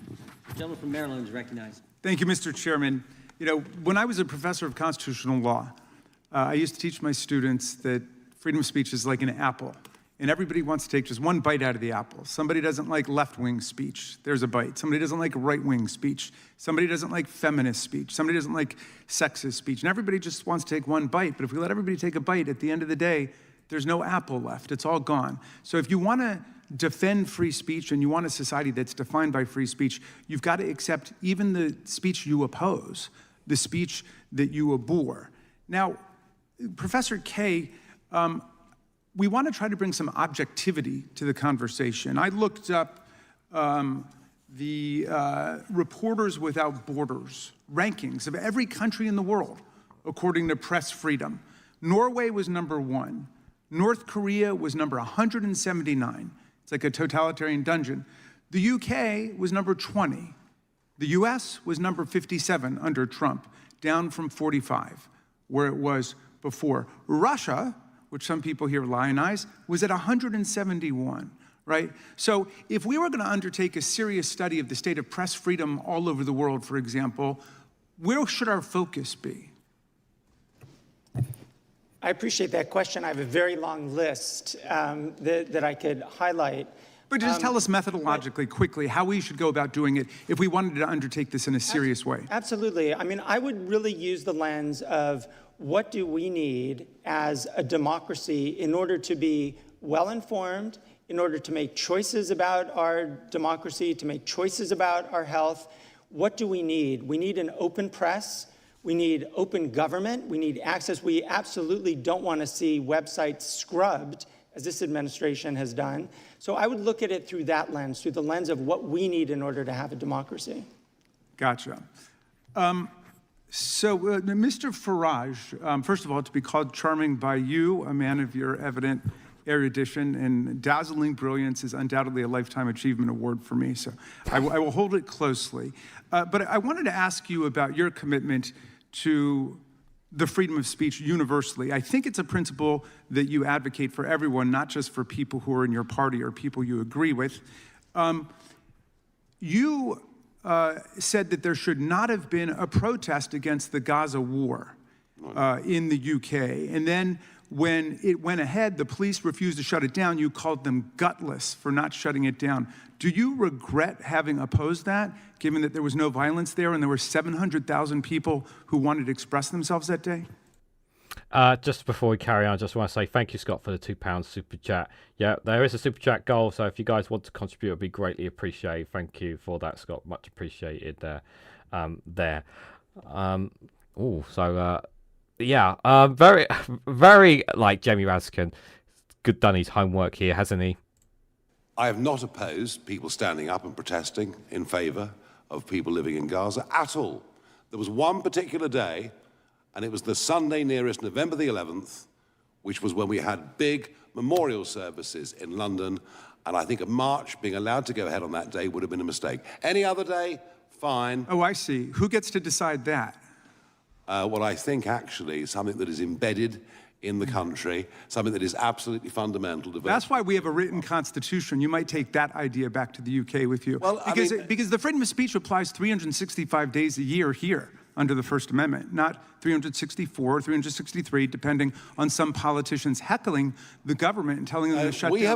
The gentleman from Maryland is recognized. Thank you, Mr. Chairman. You know, when I was a professor of constitutional law, I used to teach my students that freedom of speech is like an apple, and everybody wants to take just one bite out of the apple. Somebody doesn't like left-wing speech. There's a bite. Somebody doesn't like right-wing speech. Somebody doesn't like feminist speech. Somebody doesn't like sexist speech. And everybody just wants to take one bite. But if we let everybody take a bite, at the end of the day, there's no apple left. It's all gone. So if you want to defend free speech and you want a society that's defined by free speech, you've got to accept even the speech you oppose, the speech that you abhor. Now, Professor Kay, we want to try to bring some objectivity to the conversation. I looked up the Reporters Without Borders rankings of every country in the world, according to press freedom. Norway was number 1. North Korea was number 179. It's like a totalitarian dungeon. The UK was number 20. The US was number 57 under Trump, down from 45, where it was before. Russia, which some people here lionize, was at 171, right? So if we were going to undertake a serious study of the state of press freedom all over the world, for example, where should our focus be? I appreciate that question. I have a very long list that I could highlight. But just tell us methodologically, quickly, how we should go about doing it if we wanted to undertake this in a serious way. Absolutely. I mean, I would really use the lens of what do we need as a democracy in order to be well-informed, in order to make choices about our democracy, to make choices about our health. What do we need? We need an open press. We need open government. We need access. We absolutely don't want to see websites scrubbed, as this administration has done. So I would look at it through that lens, through the lens of what we need in order to have a democracy. Gotcha. Mr. Farage, first of all, to be called charming by you, a man of your evident erudition and dazzling brilliance, is undoubtedly a Lifetime Achievement Award for me, so I will hold it closely. But I wanted to ask you about your commitment to the freedom of speech universally. I think it's a principle that you advocate for everyone, not just for people who are in your party or people you agree with. You said that there should not have been a protest against the Gaza war in the UK. And then when it went ahead, the police refused to shut it down. You called them gutless for not shutting it down. Do you regret having opposed that, given that there was no violence there and there were 700,000 people who wanted to express themselves that day? Just before we carry on, I just want to say thank you, Scott, for the £2 super chat. Yeah, there is a super chat goal, so if you guys want to contribute, it would be greatly appreciated. Thank you for that, Scott. Much appreciated there. Very, very like Jamie Raskin. Good done his homework here, hasn't he? I have not opposed people standing up and protesting in favor of people living in Gaza at all. There was one particular day, and it was the Sunday nearest November the 11th, which was when we had big memorial services in London, and I think a march being allowed to go ahead on that day would have been a mistake. Any other day, fine. Oh, I see. Who gets to decide that? What I think actually is something that is embedded in the country, something that is absolutely fundamental to. That's why we have a written constitution. You might take that idea back to the UK with you. Well, because the freedom of speech applies 365 days a year here under the First Amendment, not 364, 363, depending on some politicians heckling the government and telling them to shut down free speech.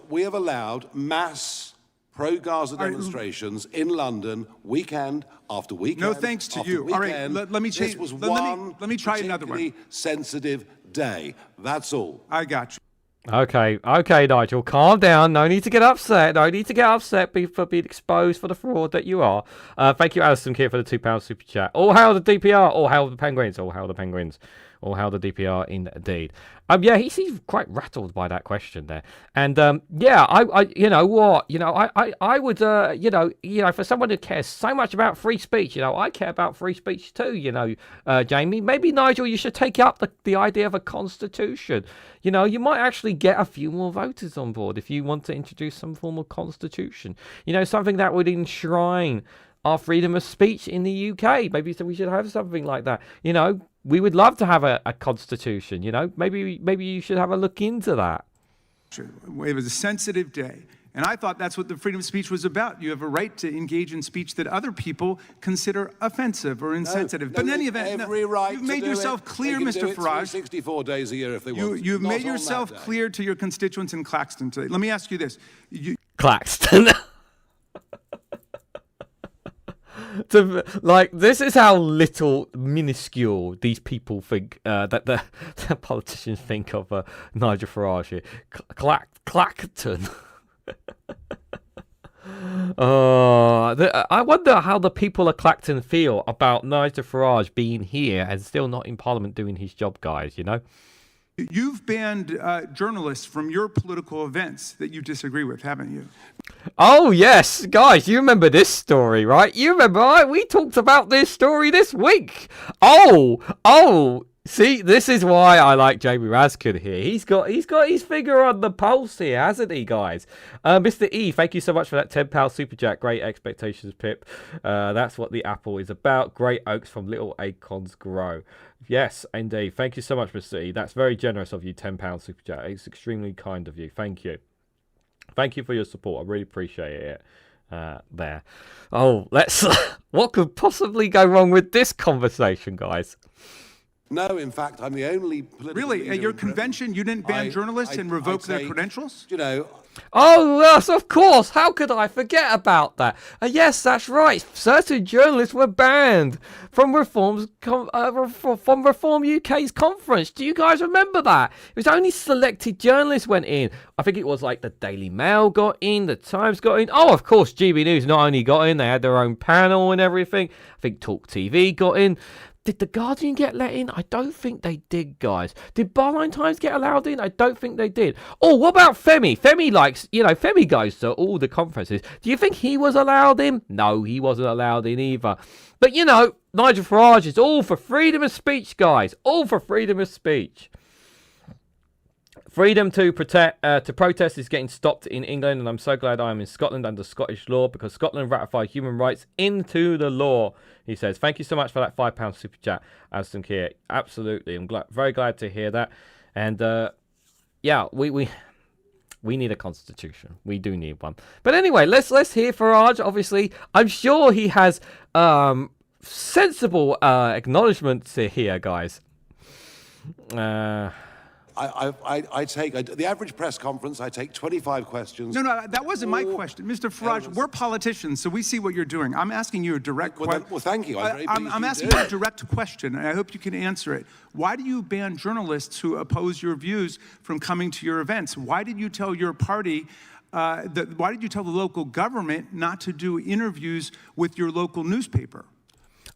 We have allowed mass pro-Gaza demonstrations in London, weekend after weekend. No thanks to you. Weekend. All right, let me change. This was let me try another one. Sensitive day. That's all. I got you. Okay, Nigel, calm down. No need to get upset. No need to get upset for being exposed for the fraud that you are. Thank you, Alison Keir, for the £2 super chat. All hail the DPR. All hail the Penguins. All hail the Penguins. or how the DPR indeed. Yeah, he seems quite rattled by that question there. And yeah, I would, for someone who cares so much about free speech, I care about free speech too, Jamie. Maybe, Nigel, you should take up the idea of a constitution. You might actually get a few more voters on board if you want to introduce some form of constitution. Something that would enshrine our freedom of speech in the UK. Maybe we should have something like that. We would love to have a constitution. Maybe you should have a look into that. It was a sensitive day. And I thought that's what the freedom of speech was about. You have a right to engage in speech that other people consider offensive or insensitive. But in any event, you've made yourself clear, Mr. Farage. 64 days a year if they want. You've made yourself clear to your constituents in Claxton today. Let me ask you this. Claxton. This is how little minuscule these people think that the politicians think of Nigel Farage here. Clacton. I wonder how the people of Clacton feel about Nigel Farage being here and still not in Parliament doing his job, guys. You've banned journalists from your political events that you disagree with, haven't you? Oh, yes. Guys, you remember this story, right? You remember, right? We talked about this story this week. Oh. See, this is why I like Jamie Raskin here. He's got his finger on the pulse here, hasn't he, guys? Mr. E, thank you so much for that £10 super chat. Great expectations, Pip. That's what the apple is about. Great oaks from little acorns grow. Yes, indeed. Thank you so much, Mr. E. That's very generous of you, £10 super chat. It's extremely kind of you. Thank you. Thank you for your support. I really appreciate it. There. Oh, let's... What could possibly go wrong with this conversation, guys? No, in fact, I'm the only political Really? leader At your in Britain. convention, you didn't ban journalists and revoke their credentials? Oh, yes, of course. How could I forget about that? Yes, that's right. Certain journalists were banned from Reform UK's conference. Do you guys remember that? It was only selected journalists went in. I think it was like the Daily Mail got in, the Times got in. Oh, of course, GB News not only got in, they had their own panel and everything. I think Talk TV got in. Did The Guardian get let in? I don't think they did, guys. Did Barline Times get allowed in? I don't think they did. Oh, what about Femi? Femi goes to all the conferences. Do you think he was allowed in? No, he wasn't allowed in either. But, Nigel Farage is all for freedom of speech, guys. All for freedom of speech. Freedom to protest is getting stopped in England, and I'm so glad I am in Scotland under Scottish law because Scotland ratified human rights into the law, he says. Thank you so much for that £5 super chat, Aston Keir. Absolutely. I'm very glad to hear that. And, yeah, we need a constitution. We do need one. But anyway, let's hear Farage. Obviously, I'm sure he has sensible acknowledgements here, guys. I take the average press conference. I take 25 questions. No, that wasn't my question, Mr. Farage. We're politicians, so we see what you're doing. I'm asking you a direct question. Well, thank you. I'm asking you a direct question, and I hope you can answer it. Why do you ban journalists who oppose your views from coming to your events? Why did you tell your party? Why did you tell the local government not to do interviews with your local newspaper?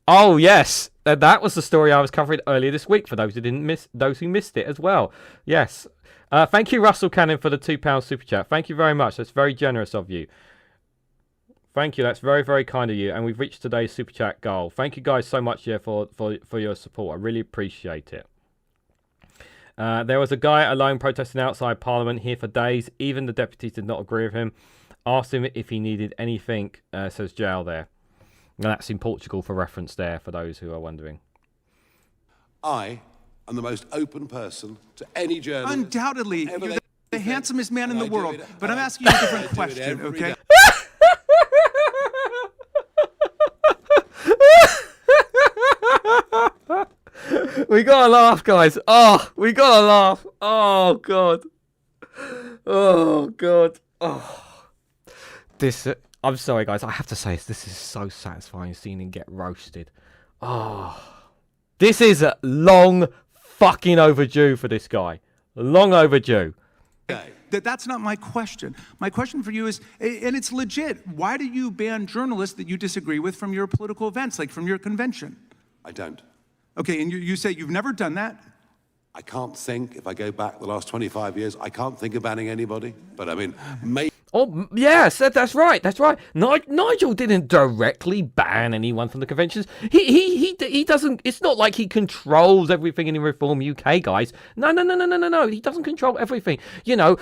Oh, yes. That was the story I was covering earlier this week for those who missed it as well. Yes. Thank you, Russell Cannon, for the £2 super chat. Thank you very much. That's very generous of you. Thank you. That's very, very kind of you. And we've reached today's super chat goal. Thank you guys so much for your support. I really appreciate it. There was a guy alone protesting outside Parliament here for days. Even the deputies did not agree with him. Asked him if he needed anything, says Jail there. And that's in Portugal for reference there, for those who are wondering. I am the most open person to any journalist. Undoubtedly. You're the handsomest man in the world. But I'm asking you a different question, okay? We gotta laugh, guys. Oh, we gotta laugh. Oh, God. Oh, God. Oh. This... I'm sorry, guys. I have to say this is so satisfying seeing him get roasted. Oh, this is long fucking overdue for this guy. Long overdue. That's not my question. My question for you is, and it's legit, why do you ban journalists that you disagree with from your political events, like from your convention? I don't. Okay, and you say you've never done that? I can't think, if I go back the last 25 years, I can't think of banning anybody. But I mean, maybe. Oh, yes, that's right, that's right. Nigel didn't directly ban anyone from the conventions. He doesn't, it's not like he controls everything in Reform UK, guys. No, he doesn't control everything. You know,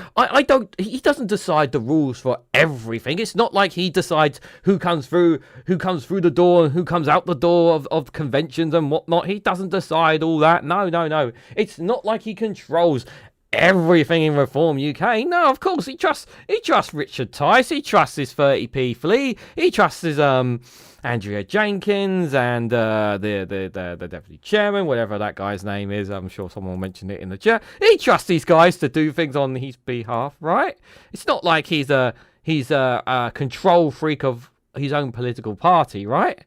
he doesn't decide the rules for everything. It's not like he decides who comes through the door and who comes out the door of conventions and whatnot. He doesn't decide all that. No. It's not like he controls everything in Reform UK. No, of course he trusts Richard Tice, he trusts his 30p Flea, he trusts his Andrea Jenkins and the deputy chairman, whatever that guy's name is. I'm sure someone will mention it in the chat. He trusts these guys to do things on his behalf, right? It's not like he's a control freak of his own political party, right?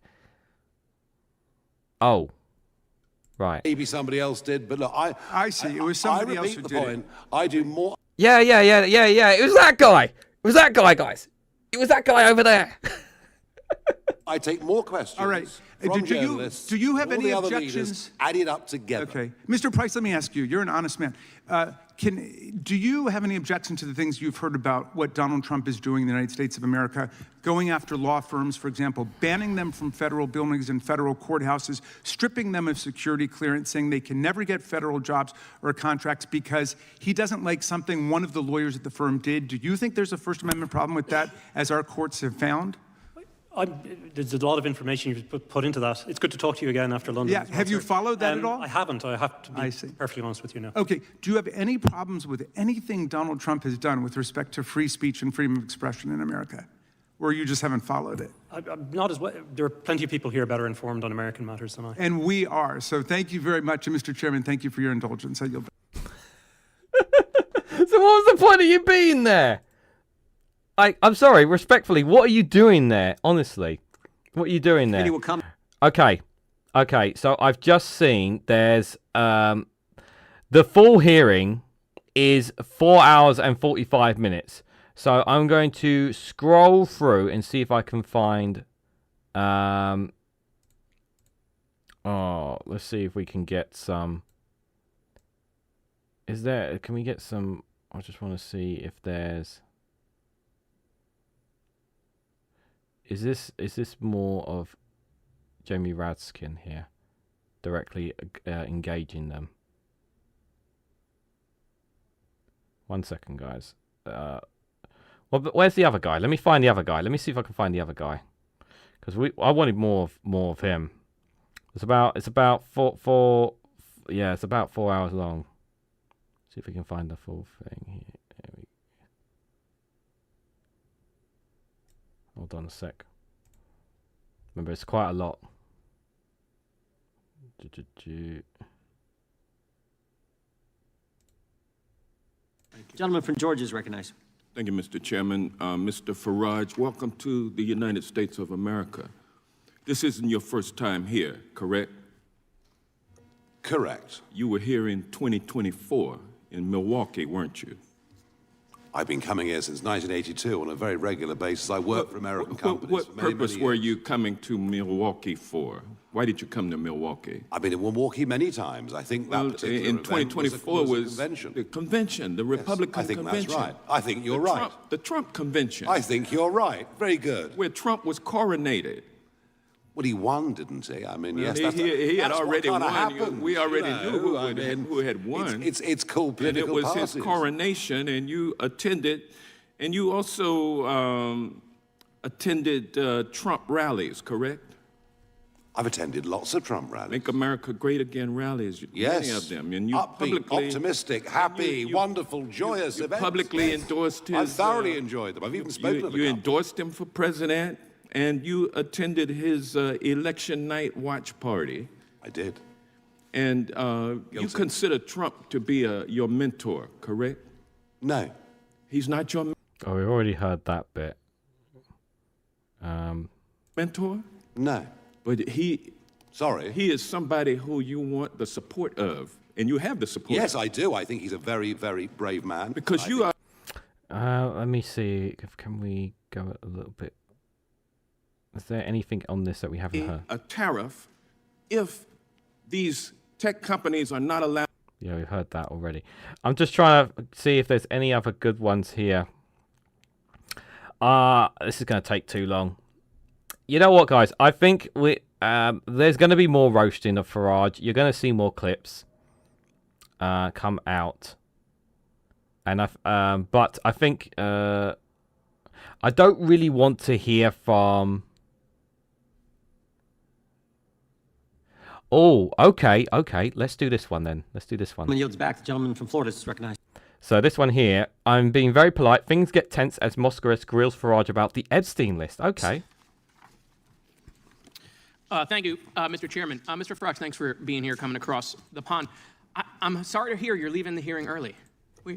Oh. Right. Maybe somebody else did, but look, I see. It was somebody else who did it. I do more. Yeah. It was that guy. It was that guy, guys. It was that guy over there. I take more questions. All right. From journalists. Do you have all any the other objections? leaders added up together. Okay. Mr. Price, let me ask you. You're an honest man. Do you have any objection to the things you've heard about what Donald Trump is doing in the United States of America, going after law firms, for example, banning them from federal buildings and federal courthouses, stripping them of security clearance, saying they can never get federal jobs or contracts because he doesn't like something one of the lawyers at the firm did? Do you think there's a First Amendment problem with that, as our courts have found? There's a lot of information you've put into that. It's good to talk to you again after London. Yeah, have you followed that at all? I haven't. I have to be perfectly honest with you now. Okay, do you have any problems with anything Donald Trump has done with respect to free speech and freedom of expression in America? Or you just haven't followed it? I'm not as well. There are plenty of people here better informed on American matters than I. And we are. So thank you very much. And Mr. Chairman, thank you for your indulgence. So what was the point of you being there? I'm sorry, respectfully, what are you doing there? Honestly, what are you doing there? Okay, so I've just seen there's the full hearing is 4 hours and 45 minutes. So I'm going to scroll through and see if I can find let's see if we can get some. Can we get some? I just want to see if there's. Is this more of Jamie Radskin here, directly engaging them? 1 second, guys. Well, but where's the other guy? Let me find the other guy. Let me see if I can find the other guy, because I wanted more of him. It's about 4 hours long. See if we can find the full thing here. Hold on a sec. Remember, it's quite a lot. Gentleman from Georgia is recognized. Thank you, Mr. Chairman. Mr. Farage, welcome to the United States of America. This isn't your first time here, correct? Correct. You were here in 2024 in Milwaukee, weren't you? I've been coming here since 1982 on a very regular basis. I work for American companies. What purpose were you coming to Milwaukee for? Why did you come to Milwaukee? I've been in Milwaukee many times. I think that particular in event 2024 was the convention. The Republican convention. I think that's right. I think you're right. The Trump convention. I think you're right. Very good. Where Trump was coronated. Well, he won, didn't he? I mean, yes, he had already won. Happens, we already knew who had won. It's called political And it was parties. his coronation, and you attended, and you also attended Trump rallies, correct? I've attended lots of Trump rallies. Make America Great Again rallies, yes. many of them. And you upbeat, optimistic, happy, wonderful, joyous events. Publicly endorsed his... I thoroughly enjoyed them. I've even spoken of You endorsed him for president, and you attended his election night watch party. I did. And you consider Trump to be your mentor, correct? No. He's not your Oh, we already heard that bit. mentor? No. But he is somebody who you want the support of, and you have the support. Yes, I do. I think he's a very, very brave man. Because you are... Let me see. Can we go a little bit... Is there anything on this that we haven't heard? A tariff if these tech companies are not allowed... Yeah, we've heard that already. I'm just trying to see if there's any other good ones here. This is going to take too long. You know what, guys? I think there's going to be more roasting of Farage. You're going to see more clips come out. And but I think I don't really want to hear from. Oh, okay. Let's do this one then. Yields back. The gentleman from Florida is recognized. So this one here, I'm being very polite. Things get tense as Moscowitz grills Farage about the Epstein list. Okay. Thank you, Mr. Chairman. Mr. Farage, thanks for being here, coming across the pond. I'm sorry to hear you're leaving the hearing early. Well,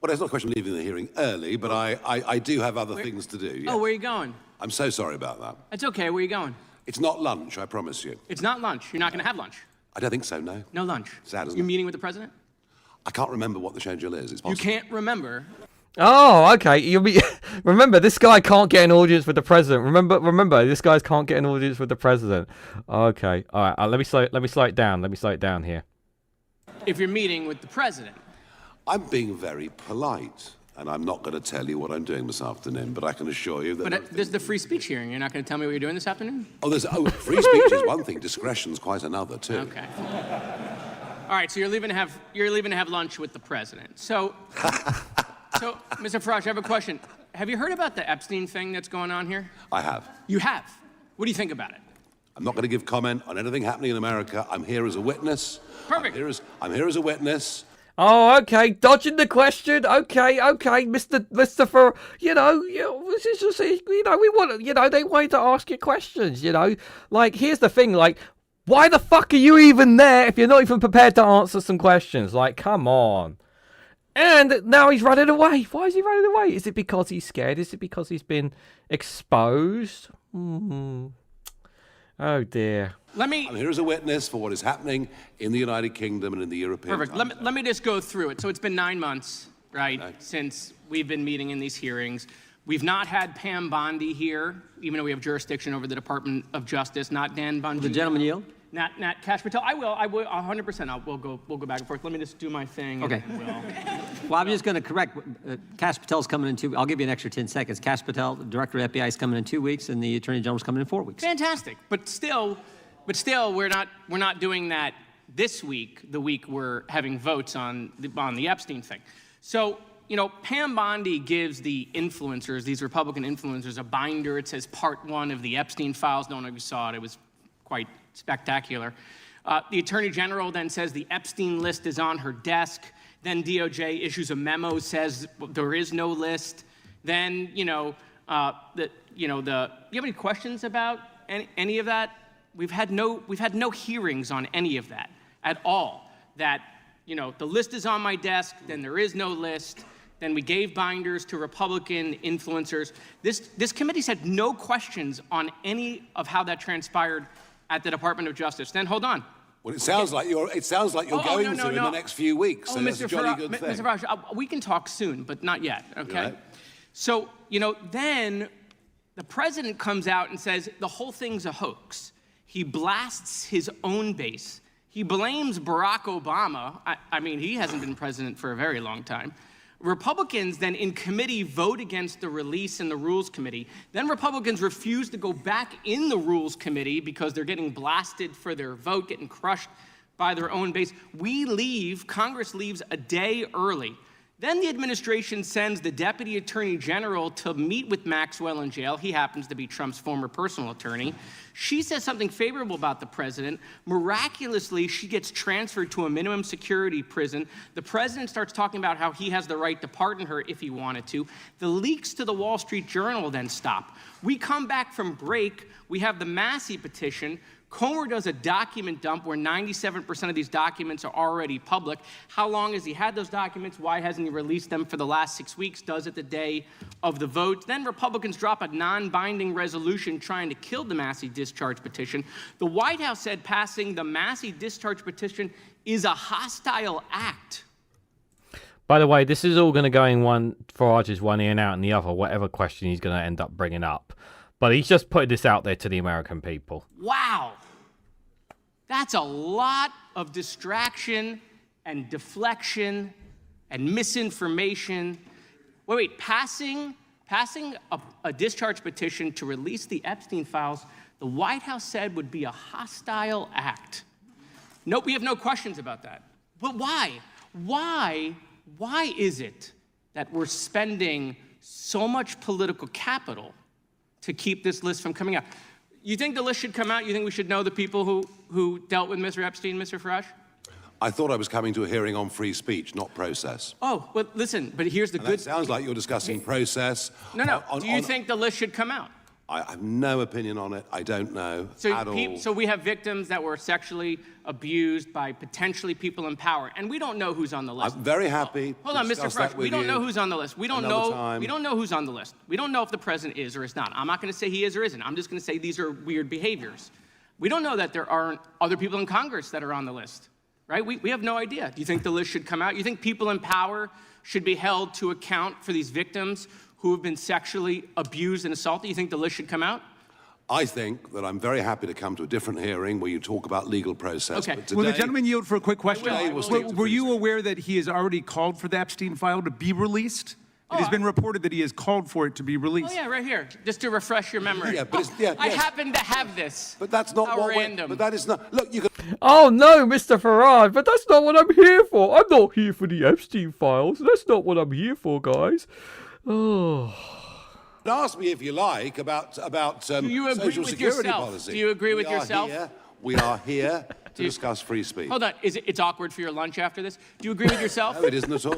there's not a question of leaving the hearing early, but I do have other things to do. Yes. Oh, where are you going? I'm so sorry about that. It's okay. Where are you going? It's not lunch, I promise you. It's not lunch. You're not going to have lunch. I don't think so, no. No lunch. Sad, isn't You're it? meeting with the president? I can't remember what the schedule is. It's possible. You can't remember. Oh, okay. You'll be. Remember, this guy can't get an audience with the president. Remember, this guy can't get an audience with the president. Okay. All right. Let me slow it down. Let me slow it down here. If you're meeting with the president. I'm being very polite, and I'm not going to tell you what I'm doing this afternoon, but I can assure you that... But there's the free speech hearing. You're not going to tell me what you're doing this afternoon? Free speech is one thing. Discretion's quite another, too. Okay. All right, so you're leaving to have lunch with the president. So, Mr. Farage, I have a question. Have you heard about the Epstein thing that's going on here? I have. You have? What do you think about it? I'm not going to give comment on anything happening in America. I'm here as a witness. Perfect. I'm here as a witness. Oh, okay. Dodging the question. Okay, Mr. For we want, they want to ask you questions. Like, here's the thing. Like, why the fuck are you even there if you're not even prepared to answer some questions? Like, come on. And now he's running away. Why is he running away? Is it because he's scared? Is it because he's been exposed? Oh, dear. I'm here as a witness for what is happening in the United Kingdom and in the European Perfect. Let me just go through it. So it's been 9 months, right, since we've been meeting in these hearings. We've not had Pam Bondi here, even though we have jurisdiction over the Department of Justice, not Dan Bungie. The gentleman yield? Not Kash Patel. I will 100%. We'll go back and forth. Let me just do my thing. Okay. Well, I'm just going to correct. Kash Patel's coming in 2 weeks. I'll give you an extra 10 seconds. Kash Patel, the director of FBI, is coming in 2 weeks, and the Attorney General's coming in 4 weeks. Fantastic. But still, we're not doing that this week. The week we're having votes on the Epstein thing. So, Pam Bondi gives the influencers, these Republican influencers, a binder. It says Part 1 of the Epstein files. Don't know if you saw it. It was quite spectacular. The Attorney General then says the Epstein list is on her desk. Then DOJ issues a memo, says there is no list. Then, you have any questions about any of that? We've had no hearings on any of that at all. That, the list is on my desk, then there is no list. Then we gave binders to Republican influencers. This committee's had no questions on any of how that transpired at the Department of Justice. Then hold on. Well, it sounds like you're going to in the next few weeks. So that's a jolly good thing. Mr. Farage, we can talk soon, but not yet. Okay. Right. So then the president comes out and says the whole thing's a hoax. He blasts his own base. He blames Barack Obama. I mean, he hasn't been president for a very long time. Republicans then in committee vote against the release in the Rules Committee. Then Republicans refuse to go back in the Rules Committee because they're getting blasted for their vote, getting crushed by their own base. Congress leaves a day early. Then the administration sends the Deputy Attorney General to meet with Maxwell in jail. He happens to be Trump's former personal attorney. She says something favorable about the president. Miraculously, she gets transferred to a minimum security prison. The president starts talking about how he has the right to pardon her if he wanted to. The leaks to the Wall Street Journal then stop. We come back from break. We have the Massey petition. Comer does a document dump where 97% of these documents are already public. How long has he had those documents? Why hasn't he released them for the last 6 weeks? Does it the day of the vote. Then Republicans drop a non-binding resolution trying to kill the Massey discharge petition. The White House said passing the Massey discharge petition is a hostile act. By the way, this is all going to go in Farage's one ear and out in the other, whatever question he's going to end up bringing up. But he's just putting this out there to the American people. Wow. That's a lot of distraction and deflection and misinformation. Wait, passing a discharge petition to release the Epstein files, the White House said would be a hostile act. Nope, we have no questions about that. But why? Why is it that we're spending so much political capital to keep this list from coming out? You think the list should come out? You think we should know the people who dealt with Mr. Epstein, Mr. Farage? I thought I was coming to a hearing on free speech, not process. Oh, well, listen, but here's the good... It sounds like you're discussing process. No. Do you think the list should come out? I have no opinion on it. I don't know at all. So we have victims that were sexually abused by potentially people in power, and we don't know who's on the list. I'm very happy. Hold on, Mr. Farage. We don't know who's on the list. We don't know who's on the list. We don't know if the president is or is not. I'm not going to say he is or isn't. I'm just going to say these are weird behaviors. We don't know that there aren't other people in Congress that are on the list, right? We have no idea. Do you think the list should come out? You think people in power should be held to account for these victims who have been sexually abused and assaulted? You think the list should come out? I think that I'm very happy to come to a different hearing where you talk about legal process. Okay. But today, Will the gentleman yield for a quick question? Were you aware that he has already called for the Epstein file to be released? It has been reported that he has called for it to be released. Oh, yeah, right here, just to refresh your memory. Yeah, but I happen to have this. But that's not How what random. But that is not. Look, you can. Oh no, Mr. Farage, but that's not what I'm here for. I'm not here for the Epstein files. That's not what I'm here for, guys. Oh. Ask me if you like about Do you agree social with security yourself? policy. Do you agree with yourself? We are here to discuss free speech. Hold on, it's awkward for your lunch after this? Do you agree with yourself? No, it isn't at all.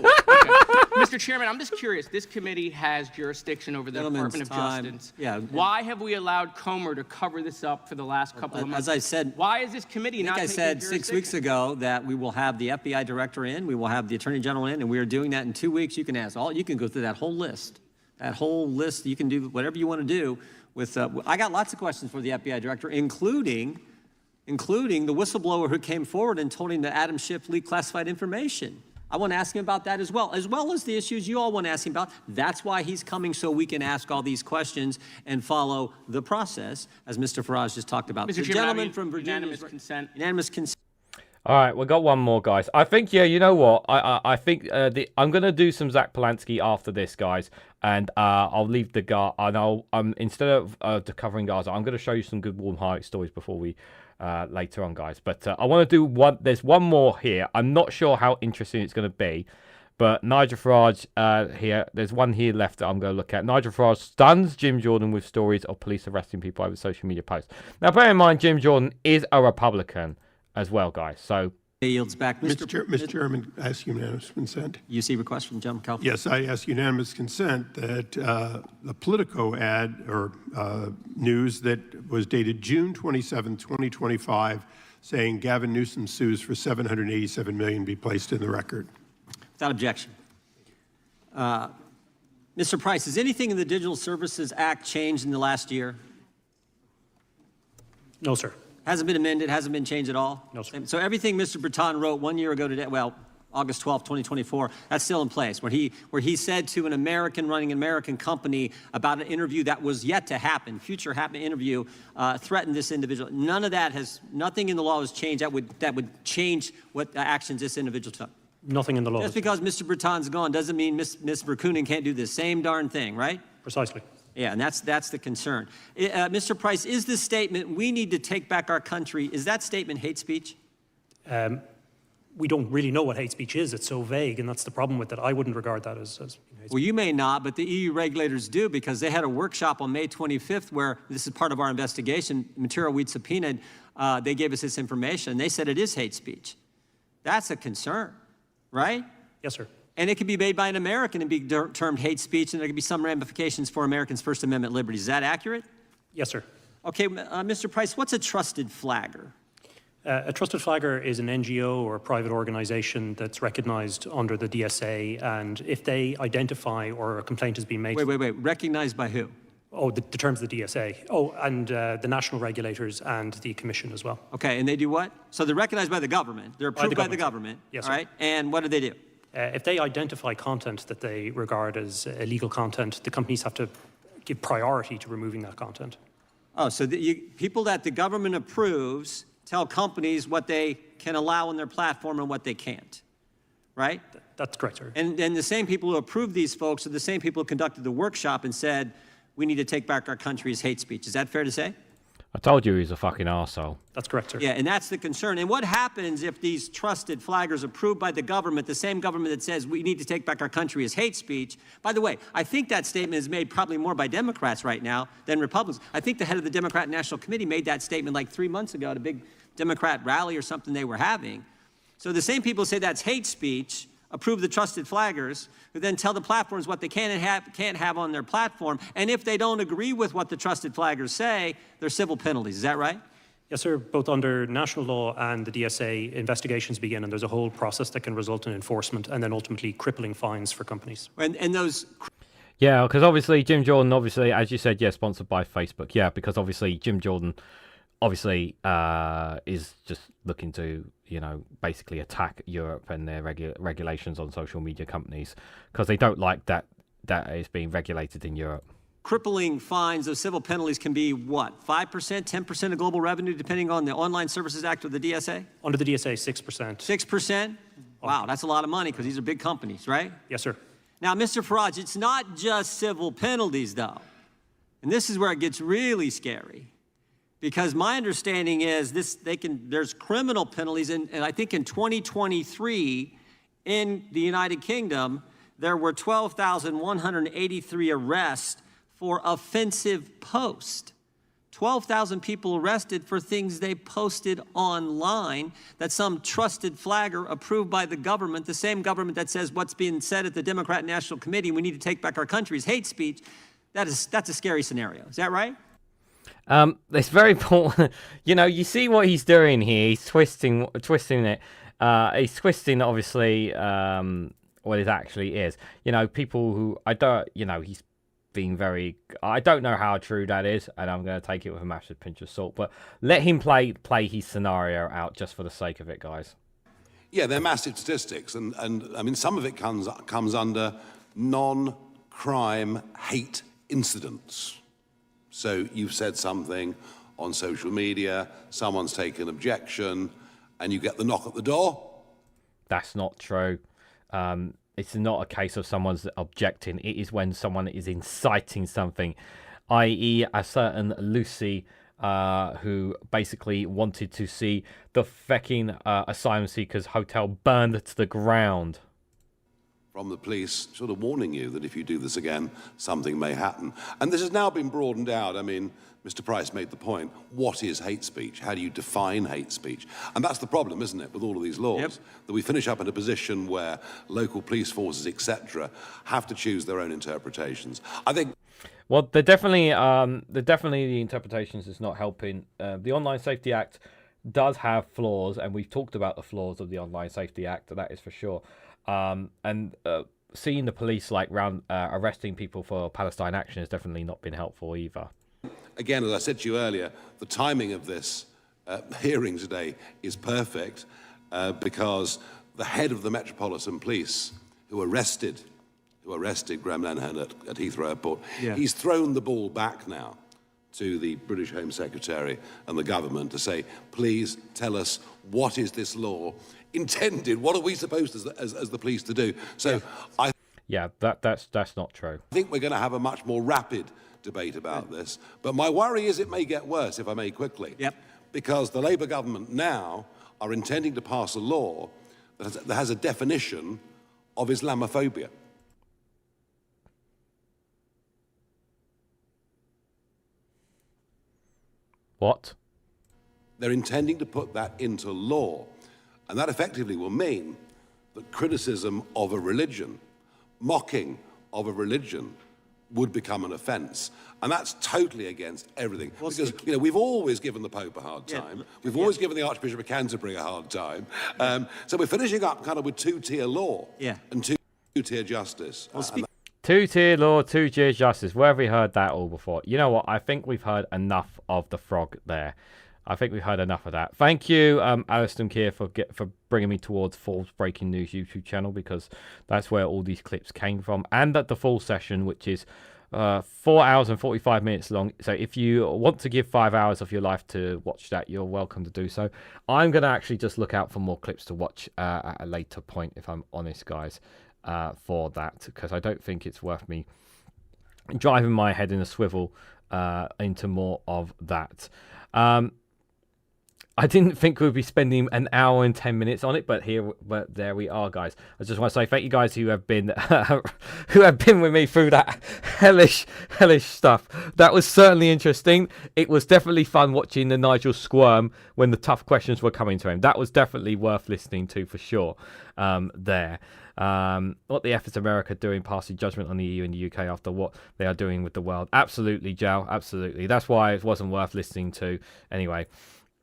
Mr. Chairman, I'm just curious. This committee has jurisdiction over the Department of Justice. Yeah. Why have we allowed Comer to cover this up for the last couple of months? As I said, why is this committee not taking said jurisdiction? 6 weeks ago that we will have the FBI director in, we will have the attorney general in, and we are doing that in 2 weeks. You can you can go through that whole list. That whole list, you can do whatever you want to do with. I got lots of questions for the FBI director, including the whistleblower who came forward and told him that Adam Schiff leaked classified information. I want to ask him about that as well as the issues you all want to ask him about. That's why he's coming, so we can ask all these questions and follow the process, as Mr. Farage just talked about. Mr. The Chairman, gentleman from Virginia. Unanimous consent. Unanimous consent. All right, we got one more, guys. I think, yeah, you know what? I think I'm gonna do some Zack Polanski after this, guys, and I'll leave the Gaza, and I'll instead of covering Gaza, I'm gonna show you some good warm heart stories before we later on, guys. But I want to do one. There's one more here. I'm not sure how interesting it's gonna be, but Nigel Farage here. There's one here left that I'm gonna look at. Nigel Farage stuns Jim Jordan with stories of police arresting people over social media posts. Now, bear in mind, Jim Jordan is a Republican as well, guys. So yields back. Mr. Chairman, I ask unanimous consent. You see request from John McAuliffe? Yes, I ask unanimous consent that the Politico ad or news that was dated June 27, 2025, saying Gavin Newsom sues for $787 million be placed in the record. Without objection. Mr. Price, has anything in the Digital Services Act changed in the last year? No, sir. Hasn't been amended, hasn't been changed at all? No, sir. So everything Mr. Breton wrote 1 year ago today, well, August 12, 2024, that's still in place, where he said to an American running an American company about an interview that was yet to happen, future happen interview, threatened this individual. None of that nothing in the law has changed that would change what actions this individual took. Nothing in the law. Just because Mr. Breton's gone doesn't mean Ms. Verkunen can't do the same darn thing, right? Precisely. Yeah, and that's the concern. Mr. Price, is this statement, we need to take back our country, is that statement hate speech? We don't really know what hate speech is. It's so vague, and that's the problem with it. I wouldn't regard that as hate speech. Well, you may not, but the EU regulators do, because they had a workshop on May 25th where, this is part of our investigation, material we'd subpoenaed, they gave us this information. They said it is hate speech. That's a concern, right? Yes, sir. And it could be made by an American and be termed hate speech, and there could be some ramifications for Americans' First Amendment liberties. Is that accurate? Yes, sir. Okay, Mr. Price, what's a trusted flagger? A trusted flagger is an NGO or a private organization that's recognized under the DSA, and if they identify or a complaint has been made... Wait. Recognized by who? Oh, the terms of the DSA. Oh, and the national regulators and the commission as well. Okay, and they do what? So they're recognized by the government. They're approved by the government. Yes, all right? And what do they do? If they identify content that they regard as illegal content, the companies have to give priority to removing that content. Oh, so people that the government approves tell companies what they can allow on their platform and what they can't. right? That's correct, sir. And the same people who approved these folks are the same people who conducted the workshop and said, we need to take back our country as hate speech. Is that fair to say? I told you he's a fucking arsehole. That's correct, sir. Yeah, and that's the concern. And what happens if these trusted flaggers approved by the government, the same government that says we need to take back our country as hate speech? By the way, I think that statement is made probably more by Democrats right now than Republicans. I think the head of the Democrat National Committee made that statement like 3 months ago at a big Democrat rally or something they were having. So the same people who say that's hate speech approve the trusted flaggers, who then tell the platforms what they can and can't have on their platform. And if they don't agree with what the trusted flaggers say, there's civil penalties. Is that right? Yes, sir. Both under national law and the DSA, investigations begin, and there's a whole process that can result in enforcement and then ultimately crippling fines for companies. And those... Yeah, because obviously Jim Jordan, obviously, as you said, yeah, sponsored by Facebook. Yeah, because obviously Jim Jordan, obviously, is just looking to, you know, basically attack Europe and their regulations on social media companies because they don't like that is being regulated in Europe. Crippling fines of civil penalties can be what, 5%, 10% of global revenue, depending on the Online Services Act or the DSA? Under the DSA, 6%. 6%? Wow, that's a lot of money because these are big companies, right? Yes, sir. Now, Mr. Farage, it's not just civil penalties, though. And this is where it gets really scary. Because my understanding is there's criminal penalties, and I think in 2023 in the United Kingdom, there were 12,183 arrests for offensive posts. 12,000 people arrested for things they posted online that some trusted flagger approved by the government, the same government that says what's being said at the Democrat National Committee, we need to take back our country, is hate speech. That's a scary scenario. Is that right? It's very important. You know, you see what he's doing here. He's twisting it. He's twisting, obviously, what it actually is. You know, people who he's being very. I don't know how true that is, and I'm going to take it with a massive pinch of salt. But let him play his scenario out just for the sake of it, guys. Yeah, they're massive statistics, and I mean, some of it comes under non-crime hate incidents. So you've said something on social media, someone's taken objection, and you get the knock at the door? That's not true. It's not a case of someone's objecting. It is when someone is inciting something, i.e. a certain Lucy who basically wanted to see the fucking asylum seekers hotel burned to the ground. From the police, sort of warning you that if you do this again, something may happen. And this has now been broadened out. I mean, Mr. Price made the point, what is hate speech? How do you define hate speech? And that's the problem, isn't it, with all of these laws? Yep. That we finish up in a position where local police forces, etc., have to choose their own interpretations. I think... Well, the interpretations is not helping. The Online Safety Act does have flaws, and we've talked about the flaws of the Online Safety Act, that is for sure. And seeing the police arresting people for Palestine action has definitely not been helpful either. Again, as I said to you earlier, the timing of this hearing today is perfect because the head of the Metropolitan Police, who arrested Graham Lennon at Heathrow Airport, he's thrown the ball back now to the British Home Secretary and the government to say, please tell us, what is this law intended? What are we supposed as the police to do? So that's not true. I think we're going to have a much more rapid debate about this. But my worry is it may get worse, if I may quickly. Yep. Because the Labour government now are intending to pass a law that has a definition of Islamophobia. What? They're intending to put that into law. And that effectively will mean that criticism of a religion, mocking of a religion, would become an offence. And that's totally against everything. Because, we've always given the Pope a hard time. We've always given the Archbishop of Canterbury a hard time. So we're finishing up kind of with two-tier law and two-tier justice. Two-tier law, two-tier justice. Where have we heard that all before? You know what? I think we've heard enough of the frog there. I think we've heard enough of that. Thank you, Alison Keir, for bringing me towards False Breaking News YouTube channel, because that's where all these clips came from. And at the full session, which is 4 hours and 45 minutes long. So if you want to give 5 hours of your life to watch that, you're welcome to do so. I'm going to actually just look out for more clips to watch at a later point, if I'm honest, guys, for that, because I don't think it's worth me driving my head in a swivel into more of that. I didn't think we'd be spending an hour and 10 minutes on it, but there we are, guys. I just want to say thank you guys who have been with me through that hellish stuff. That was certainly interesting. It was definitely fun watching the Nigel squirm when the tough questions were coming to him. That was definitely worth listening to for sure. There. What the F is America doing, passing judgment on the EU and the UK after what they are doing with the world? Absolutely, Joe. Absolutely. That's why it wasn't worth listening to. Anyway.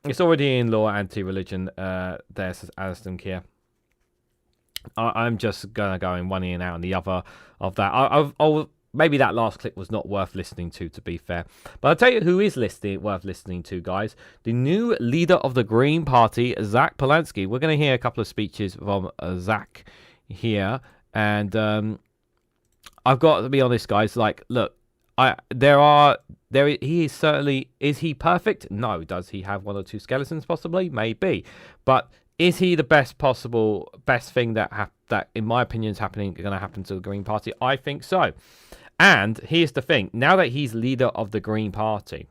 It's already in law, anti-religion. There, says Alison Keir. I'm just gonna go in one ear and out on the other of that. I'll maybe that last clip was not worth listening to be fair. But I'll tell you who is worth listening to, guys. The new leader of the Green Party, Zack Polanski. We're gonna hear a couple of speeches from Zack here, and I've got to be honest, guys. Like, look. He is certainly, is he perfect? No. Does he have one or two skeletons? Possibly, maybe. But is he the best thing that in my opinion is going to happen to the Green Party? I think so. And here's the thing: now that he's leader of the Green Party,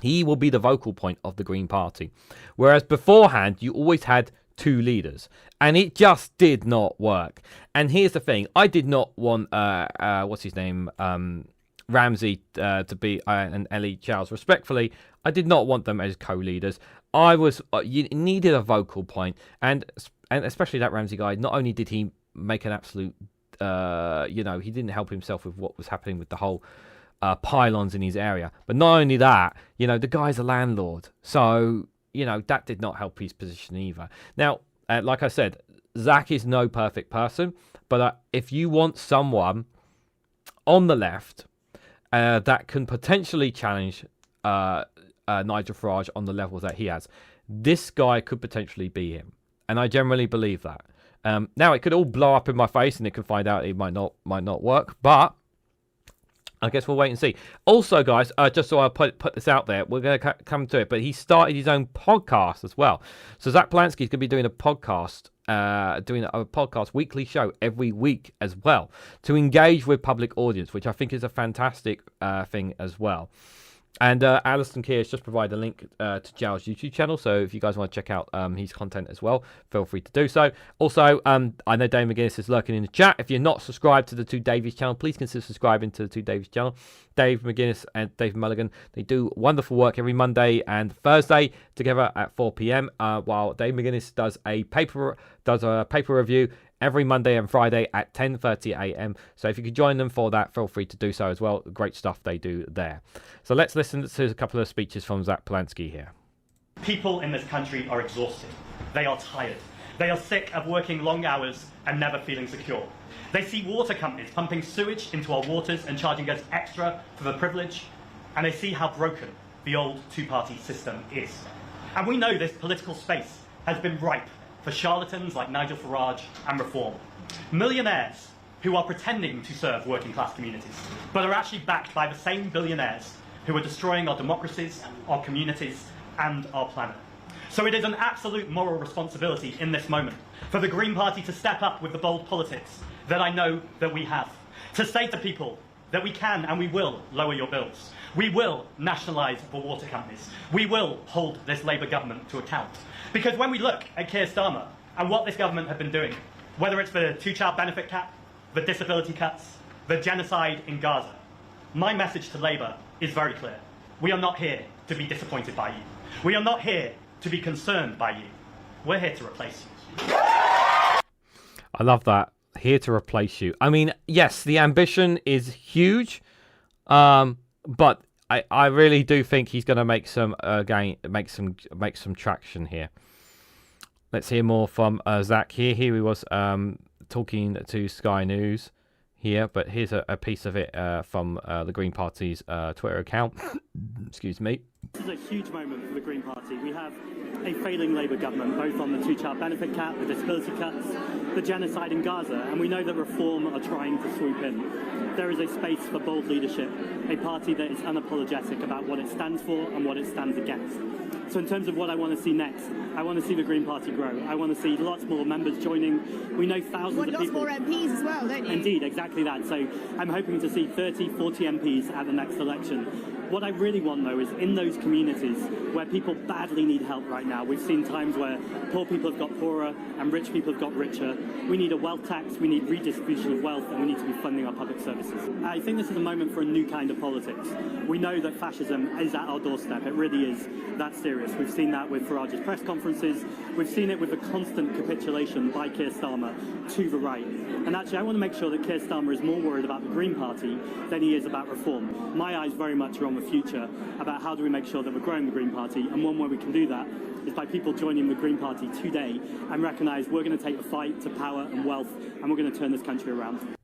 he will be the vocal point of the Green Party. Whereas beforehand, you always had two leaders, and it just did not work. And here's the thing: I did not want what's his name, Ramsey, to be and Ellie Charles. Respectfully, I did not want them as co-leaders. You needed a vocal point, and especially that Ramsey guy. Not only did he make an absolute, he didn't help himself with what was happening with the whole pylons in his area, but not only that, the guy's a landlord, so. That did not help his position either. Now, like I said, Zack is no perfect person, but if you want someone on the left that can potentially challenge Nigel Farage on the levels that he has, this guy could potentially be him. And I generally believe that. Now, it could all blow up in my face and it could find out it might not work, but I guess we'll wait and see. Also, guys, just so I put this out there, we're going to come to it, but he started his own podcast as well. So Zack Polanski is going to be doing a podcast, weekly show every week as well, to engage with public audience, which I think is a fantastic thing as well. And Alison Keir has just provided a link to Giles' YouTube channel, so if you guys want to check out his content as well, feel free to do so. Also, I know Dave McGuinness is lurking in the chat. If you're not subscribed to the Two Davies channel, please consider subscribing to the Two Davies channel. Dave McGuinness and Dave Mulligan, they do wonderful work every Monday and Thursday together at 4 p.m. While Dave McGuinness does a paper review every Monday and Friday at 10:30 a.m. So if you could join them for that, feel free to do so as well. Great stuff they do there. So let's listen to a couple of speeches from Zack Polanski here. People in this country are exhausted. They are tired. They are sick of working long hours and never feeling secure. They see water companies pumping sewage into our waters and charging us extra for the privilege. And they see how broken the old two-party system is. And we know this political space has been ripe for charlatans like Nigel Farage and Reform. Millionaires who are pretending to serve working class communities, but are actually backed by the same billionaires who are destroying our democracies, our communities, and our planet. So it is an absolute moral responsibility in this moment for the Green Party to step up with the bold politics that I know that we have, to say to people that we can and we will lower your bills. We will nationalise the water companies. We will hold this Labour government to account. Because when we look at Keir Starmer and what this government have been doing, whether it's the two-child benefit cap, the disability cuts, the genocide in Gaza, my message to Labour is very clear. We are not here to be disappointed by you. We are not here to be concerned by you. We're here to replace you. I love that. Here to replace you. I mean, yes, the ambition is huge, but I really do think he's going to make some traction here. Let's hear more from Zack here. Here he was talking to Sky News here, but here's a piece of it from the Green Party's Twitter account. Excuse me. This is a huge moment for the Green Party. We have a failing Labour government, both on the two-child benefit cap, the disability cuts, the genocide in Gaza, and we know that Reform are trying to swoop in. There is a space for bold leadership, a party that is unapologetic about what it stands for and what it stands against. So in terms of what I want to see next, I want to see the Green Party grow. I want to see lots more members joining. We know thousands of people. Lots more MPs as well, don't you? Indeed, exactly that. So I'm hoping to see 30, 40 MPs at the next election. What I really want, though, is in those communities where people badly need help right now. We've seen times where poor people have got poorer and rich people have got richer. We need a wealth tax, we need redistribution of wealth, and we need to be funding our public services. I think this is a moment for a new kind of politics. We know that fascism is at our doorstep. It really is that serious. We've seen that with Farage's press conferences. We've seen it with the constant capitulation by Keir Starmer to the right. And actually, I want to make sure that Keir Starmer is more worried about the Green Party than he is about reform. My eyes very much are on the future about how do we make sure that we're growing the Green Party, and one way we can do that is by people joining the Green Party today and recognise we're going to take the fight to power and wealth, and we're going to turn this country around.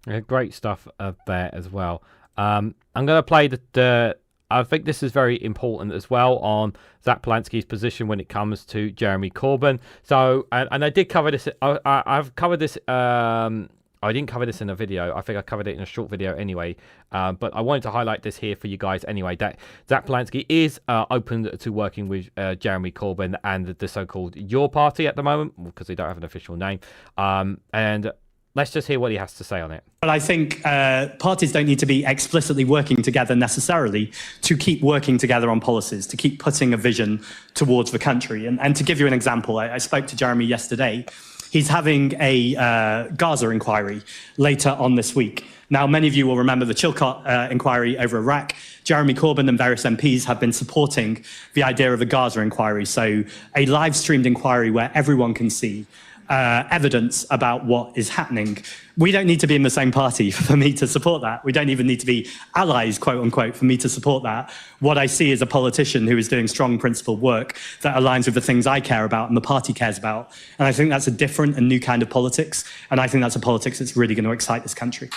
Yeah, great stuff there as well. I'm going to play the I think this is very important as well on Zack Polanski's position when it comes to Jeremy Corbyn. So, and I did cover this. I've covered this. I didn't cover this in a video. I think I covered it in a short video anyway. But I wanted to highlight this here for you guys anyway. That Zack Polanski is open to working with Jeremy Corbyn and the so-called Your Party at the moment, because they don't have an official name. And let's just hear what he has to say on it. But I think parties don't need to be explicitly working together necessarily to keep working together on policies, to keep putting a vision towards the country. And to give you an example, I spoke to Jeremy yesterday. He's having a Gaza inquiry later on this week. Now, many of you will remember the Chilcot inquiry over Iraq. Jeremy Corbyn and various MPs have been supporting the idea of a Gaza inquiry, so a live-streamed inquiry where everyone can see evidence about what is happening. We don't need to be in the same party for me to support that. We don't even need to be allies, quote unquote, for me to support that. What I see is a politician who is doing strong principled work that aligns with the things I care about and the party cares about. And I think that's a different and new kind of politics. And I think that's a politics that's really going to excite this country.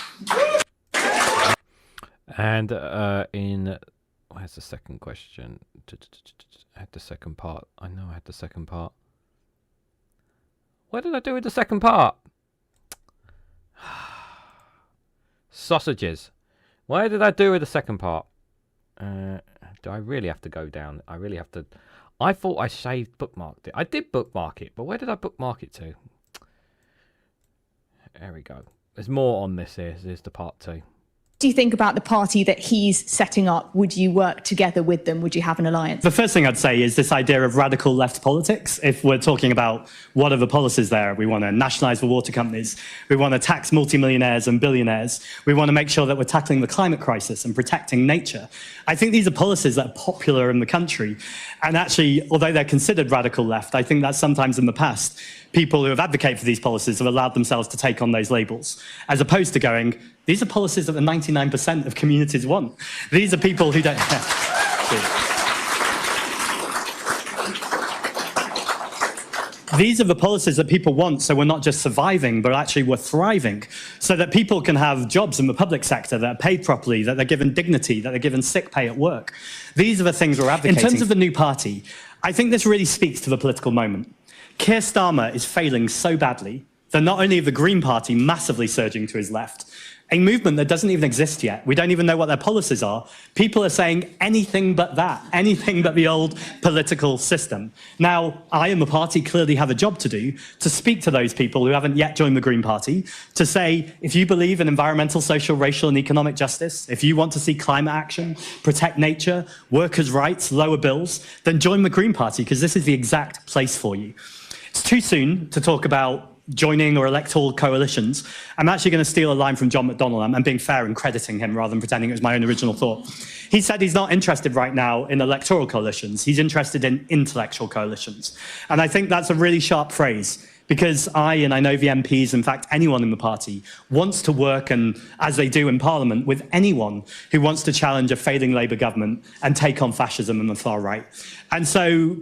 And where's the second question? I had the second part. I know I had the second part. What did I do with the second part? Sausages. What did I do with the second part? Do I really have to go down? I really have to... I thought I bookmarked it. I did bookmark it, but where did I bookmark it to? There we go. There's more on this here. Here's the part 2. Do you think about the party that he's setting up? Would you work together with them? Would you have an alliance? The first thing I'd say is this idea of radical left politics. If we're talking about what are the policies there, we want to nationalise the water companies. We want to tax multimillionaires and billionaires. We want to make sure that we're tackling the climate crisis and protecting nature. I think these are policies that are popular in the country. And actually, although they're considered radical left, I think that sometimes in the past, people who have advocated for these policies have allowed themselves to take on those labels, as opposed to going, these are policies that the 99% of communities want. These are people who don't... These are the policies that people want, so we're not just surviving, but actually we're thriving, so that people can have jobs in the public sector that are paid properly, that they're given dignity, that they're given sick pay at work. These are the things we're advocating. In terms of the new party, I think this really speaks to the political moment. Keir Starmer is failing so badly that not only is the Green Party massively surging to his left, a movement that doesn't even exist yet. We don't even know what their policies are. People are saying anything but that, anything but the old political system. Now, I and the party clearly have a job to do to speak to those people who haven't yet joined the Green Party, to say, if you believe in environmental, social, racial and economic justice, if you want to see climate action, protect nature, workers' rights, lower bills, then join the Green Party, because this is the exact place for you. It's too soon to talk about joining or electoral coalitions. I'm actually going to steal a line from John McDonnell. I'm being fair and crediting him rather than pretending it was my own original thought. He said he's not interested right now in electoral coalitions. He's interested in intellectual coalitions. And I think that's a really sharp phrase, because I know the MPs, in fact, anyone in the party, wants to work, and as they do in Parliament, with anyone who wants to challenge a failing Labour government and take on fascism and the far right. And so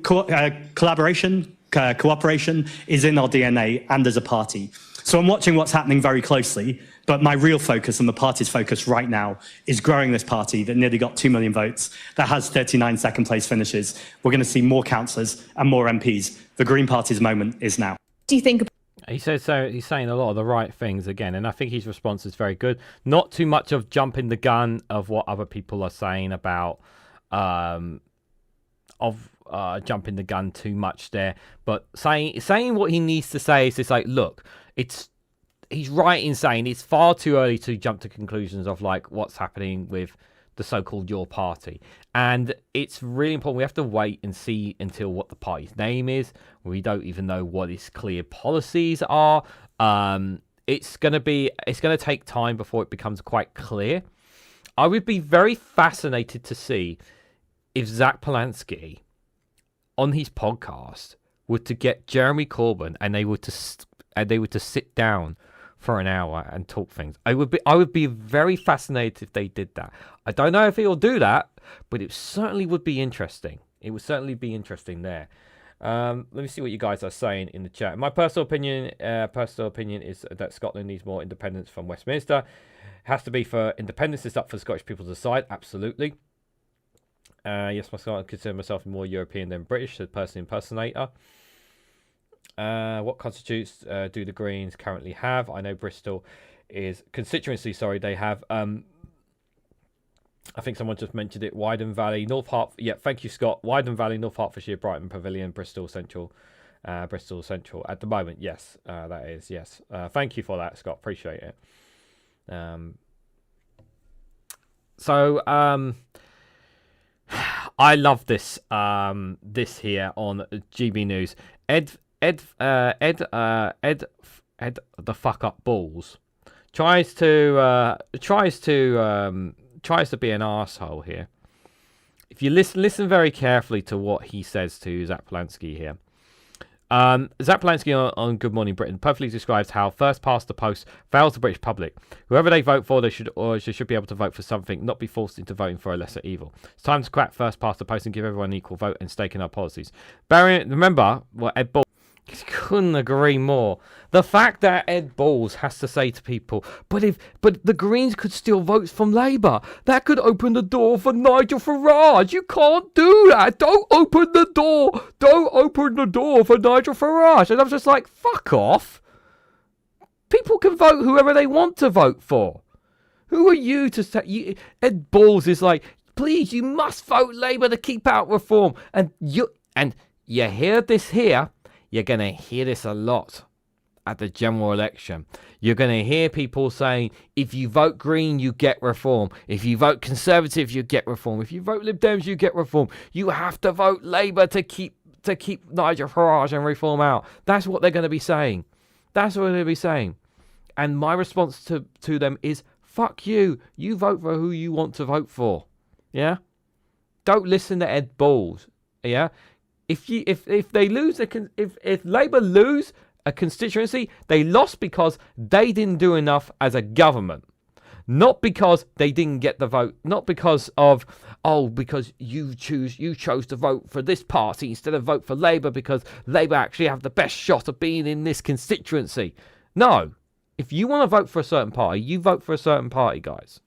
collaboration, cooperation is in our DNA and as a party. So I'm watching what's happening very closely, but my real focus and the party's focus right now is growing this party that nearly got 2 million votes, that has 39 second place finishes. We're going to see more councillors and more MPs. The Green Party's moment is now. Do you think? He says so. He's saying a lot of the right things again, and I think his response is very good. Not too much of jumping the gun of what other people are saying about jumping the gun too much there, but saying what he needs to say is just like, look, he's right in saying it's far too early to jump to conclusions of like what's happening with the so-called Your Party, and it's really important. We have to wait and see until what the party's name is. We don't even know what its clear policies are. It's gonna take time before it becomes quite clear. I would be very fascinated to see if Zack Polanski on his podcast were to get Jeremy Corbyn and they were to sit down for an hour and talk things. I would be very fascinated if they did that. I don't know if he'll do that, but it certainly would be interesting. It would certainly be interesting there. Let me see what you guys are saying in the chat. My personal opinion is that Scotland needs more independence from Westminster. It has to be for independence. It's up for the Scottish people to decide. Absolutely. Yes, I consider myself more European than British, said person impersonator. What constitutes do the Greens currently have? I know Bristol is constituency. Sorry, they have. I think someone just mentioned it. Wyden Valley, North Hert. Yeah, thank you, Scott. Wyden Valley, North Hertfordshire, Brighton Pavilion, Bristol Central. Bristol Central at the moment. Yes, that is yes. Thank you for that, Scott. Appreciate it. I love this. This here on GB News. Ed the fuck up balls tries to be an asshole here. If you listen very carefully to what he says to Zack Polanski here. Zack Polanski on Good Morning Britain perfectly describes how first past the post fails the British public. Whoever they vote for, they should be able to vote for something, not be forced into voting for a lesser evil. It's time to crack first past the post and give everyone an equal vote and stake in our policies. Remember what Ed Balls couldn't agree more. The fact that Ed Balls has to say to people, but the Greens could still vote from Labour. That could open the door for Nigel Farage. You can't do that. Don't open the door. Don't open the door for Nigel Farage. And I was just like, fuck off. People can vote whoever they want to vote for. Who are you to say? Ed Balls is like, please, you must vote Labour to keep out reform. And you hear this here. You're going to hear this a lot at the general election. You're going to hear people saying, if you vote Green, you get reform. If you vote Conservative, you get reform. If you vote Lib Dems, you get reform. You have to vote Labour to keep Nigel Farage and reform out. That's what they're going to be saying. That's what they're going to be saying. And my response to them is, fuck you. You vote for who you want to vote for. Yeah? Don't listen to Ed Balls. Yeah? If they lose if Labour lose a constituency, they lost because they didn't do enough as a government, not because they didn't get the vote, not because you chose to vote for this party instead of vote for Labour because Labour actually have the best shot of being in this constituency. No, if you want to vote for a certain party, you vote for a certain party, guys.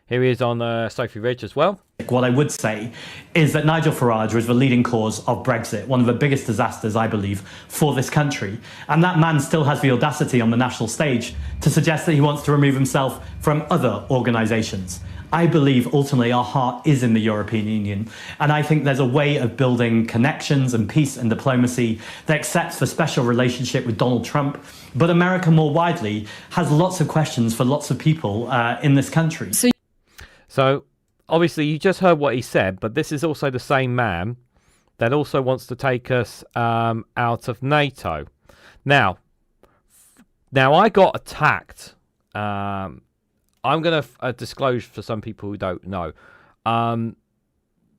Here he is on Sophie Ridge as well. What I would say is that Nigel Farage was the leading cause of Brexit, one of the biggest disasters, I believe, for this country. And that man still has the audacity on the national stage to suggest that he wants to remove himself from other organisations. I believe ultimately our heart is in the European Union. And I think there's a way of building connections and peace and diplomacy that accepts the special relationship with Donald Trump. But America more widely has lots of questions for lots of people in this country. So, obviously, you just heard what he said, but this is also the same man that also wants to take us out of NATO. Now I got attacked. I'm going to disclose for some people who don't know.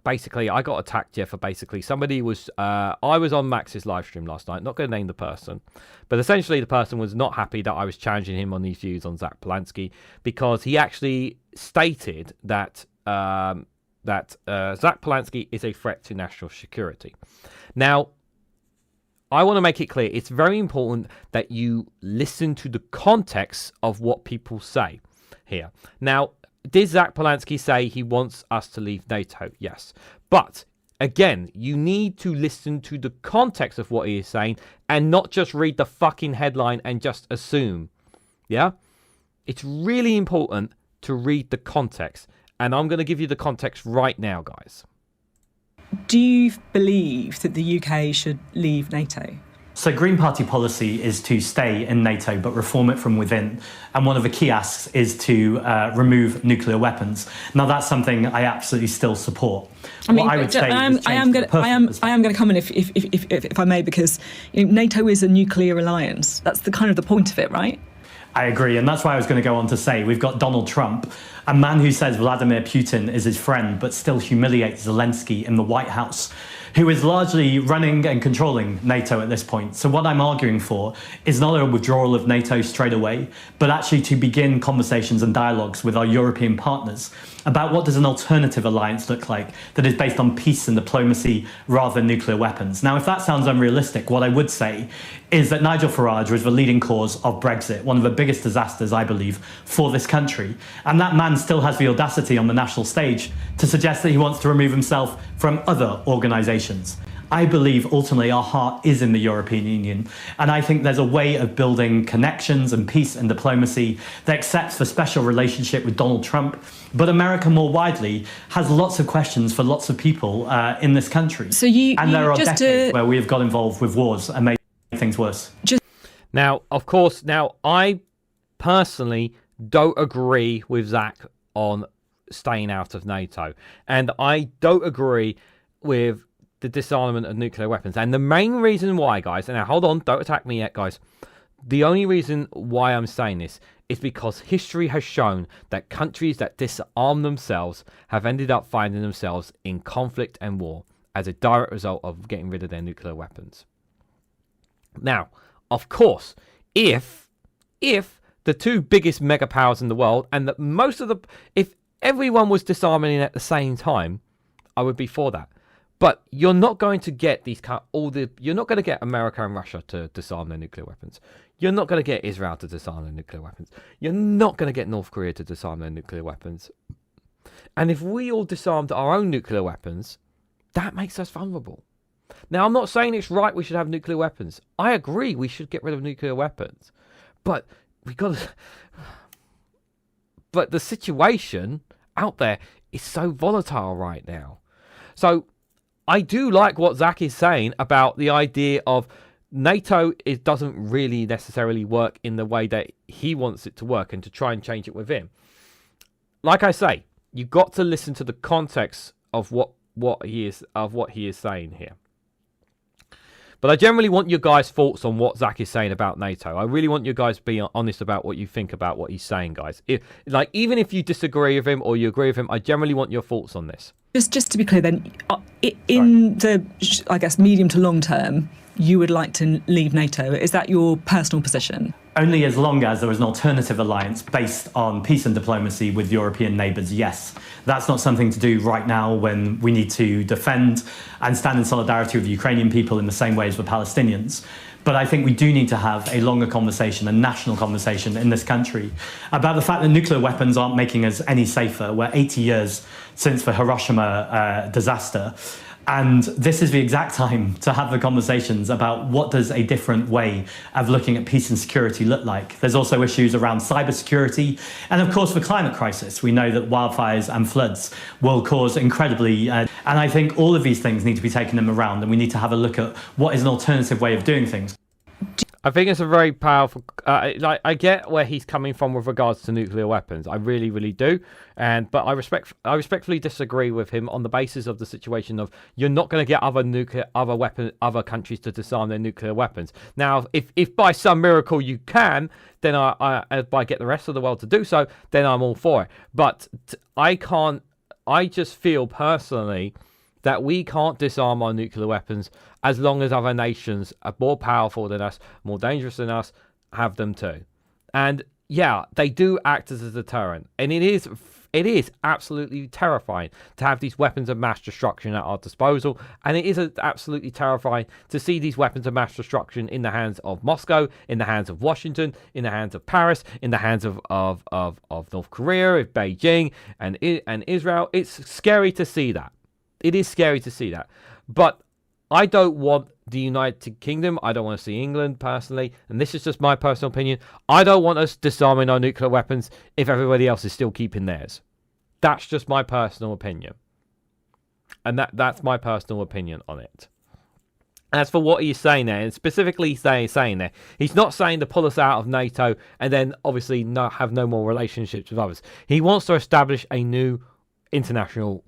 Basically, I got attacked, for basically somebody was... I was on Max's live stream last night, not going to name the person, but essentially the person was not happy that I was challenging him on these views on Zack Polanski because he actually stated that that Zack Polanski is a threat to national security. Now, I want to make it clear, it's very important that you listen to the context of what people say here. Now, did Zack Polanski say he wants us to leave NATO? Yes. But, again, you need to listen to the context of what he is saying and not just read the fucking headline and just assume. Yeah? It's really important to read the context. And I'm going to give you the context right now, guys. Do you believe that the UK should leave NATO? So Green Party policy is to stay in NATO but reform it from within. And one of the key asks is to remove nuclear weapons. Now, that's something I absolutely still support. I mean, I am going to come in if I may, because NATO is a nuclear alliance. That's the kind of the point of it, right? I agree, and that's why I was going to go on to say we've got Donald Trump, a man who says Vladimir Putin is his friend but still humiliates Zelensky in the White House, who is largely running and controlling NATO at this point. So what I'm arguing for is not a withdrawal of NATO straight away, but actually to begin conversations and dialogues with our European partners about what does an alternative alliance look like that is based on peace and diplomacy rather than nuclear weapons. Now, if that sounds unrealistic, what I would say is that Nigel Farage was the leading cause of Brexit, one of the biggest disasters, I believe, for this country. And that man still has the audacity on the national stage to suggest that he wants to remove himself from other organisations. I believe ultimately our heart is in the European Union. And I think there's a way of building connections and peace and diplomacy that accepts the special relationship with Donald Trump. But America more widely has lots of questions for lots of people in this country. And there are decades where we have got involved with wars and made things worse. Now, of course, I personally don't agree with Zack on staying out of NATO. And I don't agree with the disarmament of nuclear weapons. And the main reason why, guys, and now hold on, don't attack me yet, guys. The only reason why I'm saying this is because history has shown that countries that disarm themselves have ended up finding themselves in conflict and war as a direct result of getting rid of their nuclear weapons. Now, of course, if the two biggest mega powers in the world and that if everyone was disarming at the same time, I would be for that. But you're not going to get you're not going to get America and Russia to disarm their nuclear weapons. You're not going to get Israel to disarm their nuclear weapons. You're not going to get North Korea to disarm their nuclear weapons. And if we all disarmed our own nuclear weapons, that makes us vulnerable. Now, I'm not saying it's right we should have nuclear weapons. I agree we should get rid of nuclear weapons. But but the situation out there is so volatile right now. So I do like what Zack is saying about the idea of NATO doesn't really necessarily work in the way that he wants it to work and to try and change it with him. Like I say, you've got to listen to the context of what he is saying here. But I generally want your guys' thoughts on what Zack is saying about NATO. I really want you guys to be honest about what you think about what he's saying, guys. Even if you disagree with him or you agree with him, I generally want your thoughts on this. Just to be clear then, in the, I guess, medium to long term, you would like to leave NATO. Is that your personal position? Only as long as there is an alternative alliance based on peace and diplomacy with European neighbours, yes. That's not something to do right now when we need to defend and stand in solidarity with the Ukrainian people in the same way as the Palestinians. But I think we do need to have a longer conversation, a national conversation in this country about the fact that nuclear weapons aren't making us any safer. We're 80 years since the Hiroshima disaster. And this is the exact time to have the conversations about what does a different way of looking at peace and security look like. There's also issues around cybersecurity and, of course, the climate crisis. We know that wildfires and floods will cause incredibly... and I think all of these things need to be taken in around, and we need to have a look at what is an alternative way of doing things. I think it's a very powerful... I get where he's coming from with regards to nuclear weapons. I really, really do. But I respectfully disagree with him on the basis of the situation of you're not going to get other countries to disarm their nuclear weapons. Now, if by some miracle you can, then I get the rest of the world to do so, then I'm all for it. But I can't... I just feel personally that we can't disarm our nuclear weapons as long as other nations are more powerful than us, more dangerous than us, have them too. And yeah, they do act as a deterrent. And it is It is absolutely terrifying to have these weapons of mass destruction at our disposal, and it is absolutely terrifying to see these weapons of mass destruction in the hands of Moscow, in the hands of Washington, in the hands of Paris, in the hands of North Korea, of Beijing, and Israel. It's scary to see that. It is scary to see that. But I don't want the United Kingdom, I don't want to see England personally, and this is just my personal opinion, I don't want us disarming our nuclear weapons if everybody else is still keeping theirs. That's just my personal opinion. And that's my personal opinion on it. As for what he's saying there, and specifically saying there, he's not saying to pull us out of NATO and then obviously have no more relationships with others. He wants to establish a new international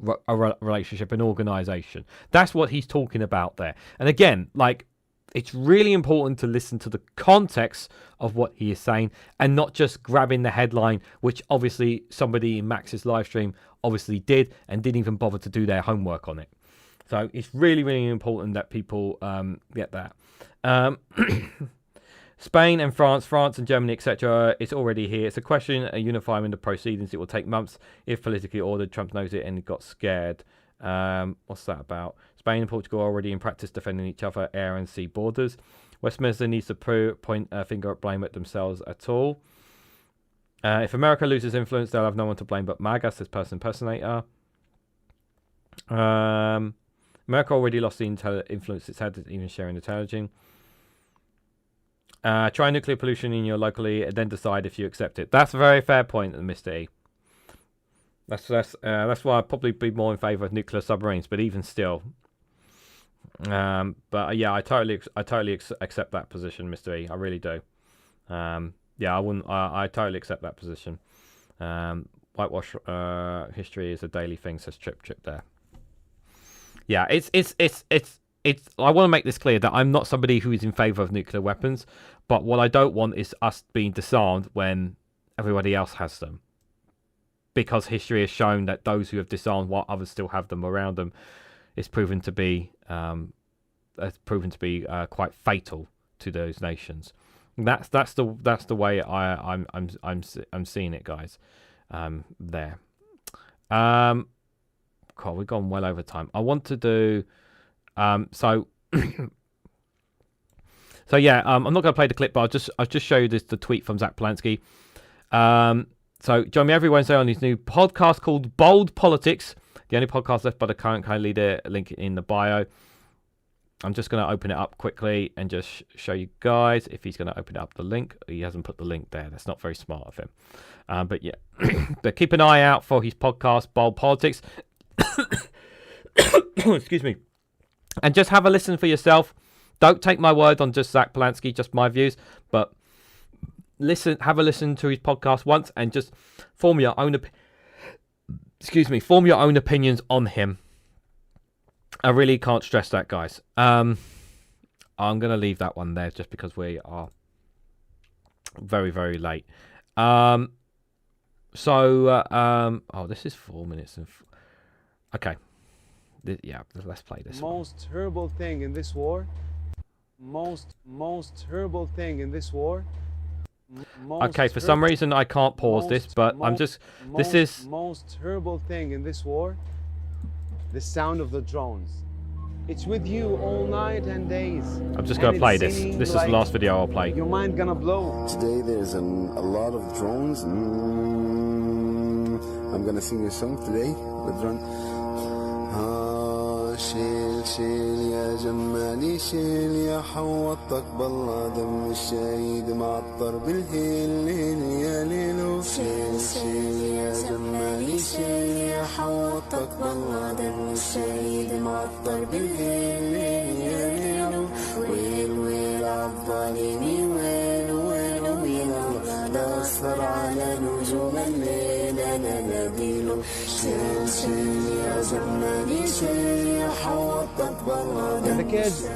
relationship and organization. That's what he's talking about there. And again, like, it's really important to listen to the context of what he is saying and not just grabbing the headline, which obviously somebody in Max's live stream obviously did and didn't even bother to do their homework on it. So it's really, really important that people get that. Spain and France and Germany, etc. It's already here. It's a question of unifying the proceedings. It will take months if politically ordered. Trump knows it and got scared. What's that about? Spain and Portugal are already in practice defending each other air and sea borders. Westminster needs to point a finger at blame at themselves at all. If America loses influence, they'll have no one to blame but MAGA, says person impersonator. America already lost the influence it's had, even sharing intelligence. Try nuclear pollution in your locally, and then decide if you accept it. That's a very fair point, Mr. E. That's why I'd probably be more in favour of nuclear submarines, but even still. But yeah, I totally accept that position, Mr. E. I really do. Yeah, I wouldn't. I totally accept that position. Whitewash history is a daily thing, says Trip there. Yeah, it's. I want to make this clear that I'm not somebody who is in favour of nuclear weapons, but what I don't want is us being disarmed when everybody else has them. Because history has shown that those who have disarmed while others still have them around them is proven to be quite fatal to those nations. That's the way I'm seeing it, guys. There. God, we've gone well over time. I want to do. So yeah, I'm not going to play the clip, but I'll just show you the tweet from Zack Polanski. So join me every Wednesday on his new podcast called Bold Politics, the only podcast left by the current leader. Link in the bio. I'm just going to open it up quickly and just show you guys if he's going to open up the link. He hasn't put the link there. That's not very smart of him. But yeah, but keep an eye out for his podcast Bold Politics. Excuse me. And just have a listen for yourself. Don't take my word on just Zack Polanski, just my views, but have a listen to his podcast once and just form your own opinions on him. I really can't stress that, guys. I'm going to leave that one there just because we are very, very late. Oh, this is 4 minutes. Okay. Yeah, let's play this. Most terrible thing in this war. Most terrible thing in this war. Okay, for some reason I can't pause this, but this is most terrible thing in this war. The sound of the drones. It's with you all night and days. I'm just gonna play this. This is the last video I'll play. Your mind gonna blow. Today there's a lot of drones. I'm gonna sing a song today with drones. شيل شيل يا جمالي شيل يا حوطك بالله دم الشهيد معطر بالهيل ليل يا ليلو شيل شيل يا جمالي شيل يا حوطك بالله دم الشهيد معطر بالهيل ليل يا ليلو ويل ويل عالظالمين ويل ويل ويل لا أسهر على نجوم الليل أنا ناديله شيل شيل يا جمالي شيل يا حوطك بالله And the kids,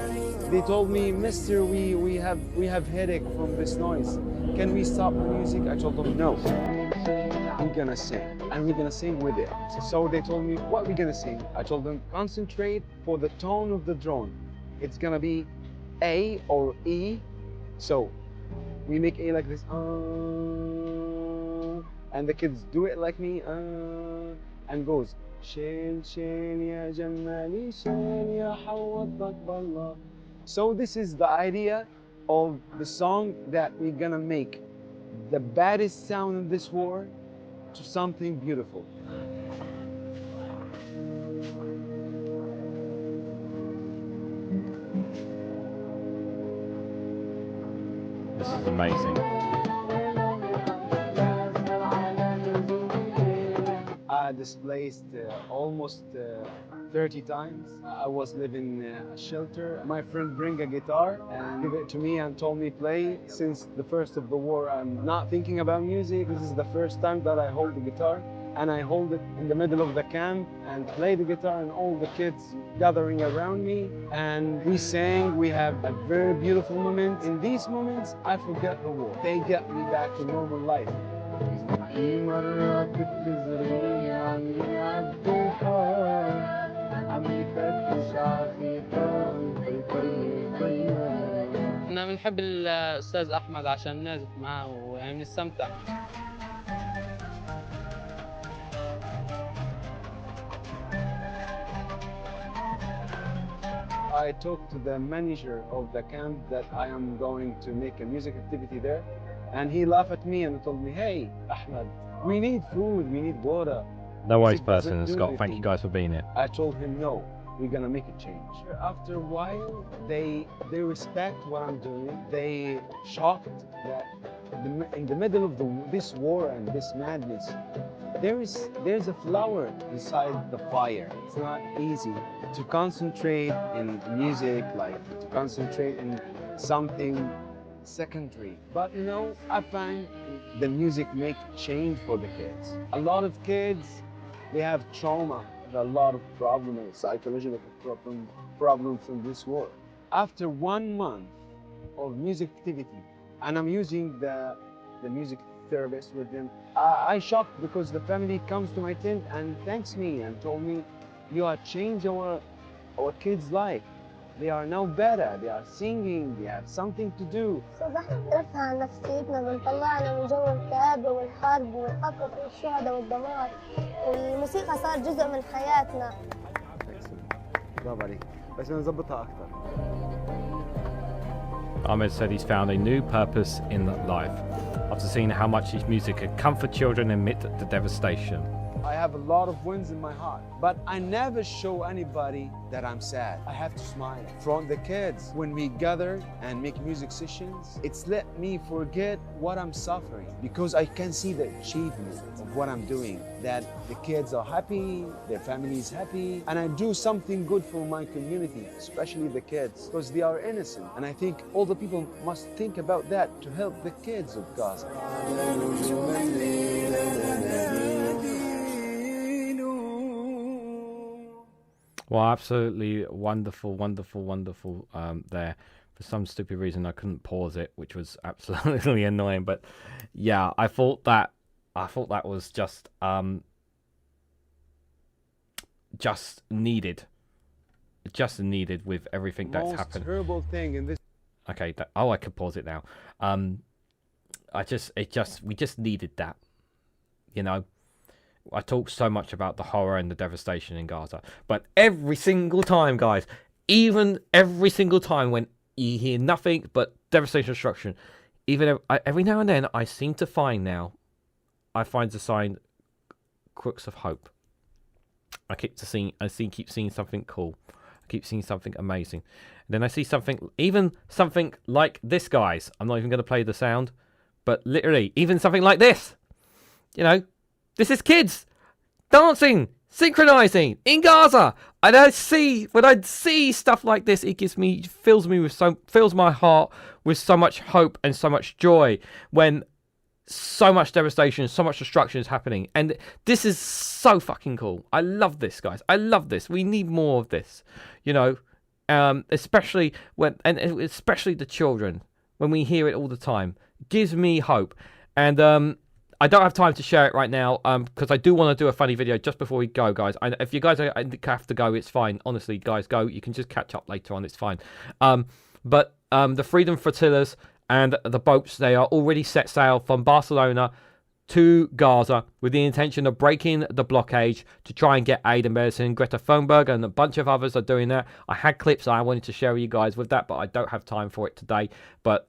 they told me, Mister, we have headache from this noise. Can we stop the music? I told them no. We're gonna sing, and we're gonna sing with it. So they told me, what we're gonna sing? I told them, concentrate for the tone of the drone. It's gonna be A or E. So we make A like this, and the kids do it like me, and goes, شيل شيل يا جمالي شيل يا حوضك بالله. So this is the idea of the song that we're gonna make the baddest sound in this war to something beautiful. This is amazing. I displaced almost 30 times. I was living in a shelter. My friend bring a guitar and give it to me and told me play. Since the first of the war, I'm not thinking about music. This is the first time that I hold the guitar, and I hold it in the middle of the camp and play the guitar, and all the kids gathering around me, and we sang. We have a very beautiful moment. In these moments, I forget the war. They get me back to normal life. احنا بنحب الاستاذ احمد عشان نعزف معاه ويعني نستمتع. I talked to the manager of the camp that I am going to make a music activity there, and he laughed at me and told me, "Hey, Ahmed, we need food, we need water." No worries, Music person doesn't and do Scott. Thank anything. you guys for being here. I told him, no, we're gonna make a change. After a while, they respect what I'm doing. They shocked that in the middle of this war and this madness, there's a flower inside the fire. It's not easy to concentrate in music, like to concentrate in something secondary. But you know, I find the music make change for the kids. A lot of kids, they have trauma, a lot of problems, psychological problems from this war. After 1 month of music activity, and I'm using the music therapist with them, I shocked because the family comes to my tent and thanks me and told me, "You have changed our kids' life. They are now better, they are singing, they have something to do." صباحنا بنرفع عن نفسيتنا، بنطلعنا من جو الكآبة والحرب والقتل والشهداء والدمار، والموسيقى صار جزء من حياتنا. برافو عليك، بس نظبطها أكثر. Ahmed said he's found a new purpose in life after seeing how much his music could comfort children amid the devastation. I have a lot of wins in my heart, but I never show anybody that I'm sad. I have to smile. From the kids, when we gather and make music sessions, it's let me forget what I'm suffering because I can see the achievement of what I'm doing, that the kids are happy, their family is happy, and I do something good for my community, especially the kids, because they are innocent. And I think all the people must think about that to help the kids of Gaza. Well, absolutely wonderful, wonderful, wonderful there. For some stupid reason, I couldn't pause it, which was absolutely annoying. But yeah, I thought that was just needed with everything that's Most happened. terrible thing in this. Okay, I could pause it now. We just needed that, you know. I talk so much about the horror and the devastation in Gaza, but every single time, guys, even every single time when you hear nothing but devastation and destruction, even every now and then, I seem to find the sign crooks of hope. I keep seeing something cool. I keep seeing something amazing. And then I see even something like this, guys. I'm not even going to play the sound, but literally, even something like this. You know, this is kids dancing, synchronizing in Gaza. And when I see stuff like this, it fills my heart with so much hope and so much joy when so much devastation, so much destruction is happening. And this is so fucking cool. I love this, guys. I love this. We need more of this, you know, especially the children, when we hear it all the time. It gives me hope. And I don't have time to share it right now because I do want to do a funny video just before we go, guys. If you guys have to go, it's fine. Honestly, guys, go. You can just catch up later on. It's fine. But the Freedom Flotillas and the boats, they are already set sail from Barcelona to Gaza with the intention of breaking the blockade to try and get aid and medicine. Greta Thunberg and a bunch of others are doing that. I had clips I wanted to share with you guys with that, but I don't have time for it today. But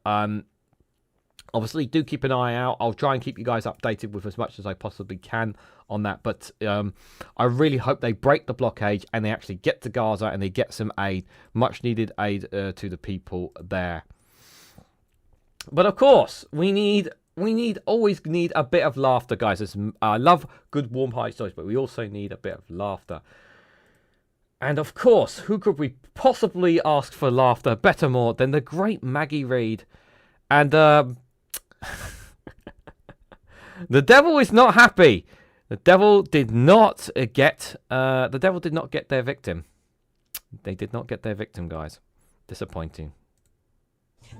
obviously, do keep an eye out. I'll try and keep you guys updated with as much as I possibly can on that. But I really hope they break the blockade and they actually get to Gaza and they get some aid, much needed aid to the people there. But of course, we always need a bit of laughter, guys. I love good, warm, high stories, but we also need a bit of laughter. And of course, who could we possibly ask for laughter better more than the great Maggie Reed? And the devil is not happy. The devil did not get their victim. They did not get their victim, guys. Disappointing.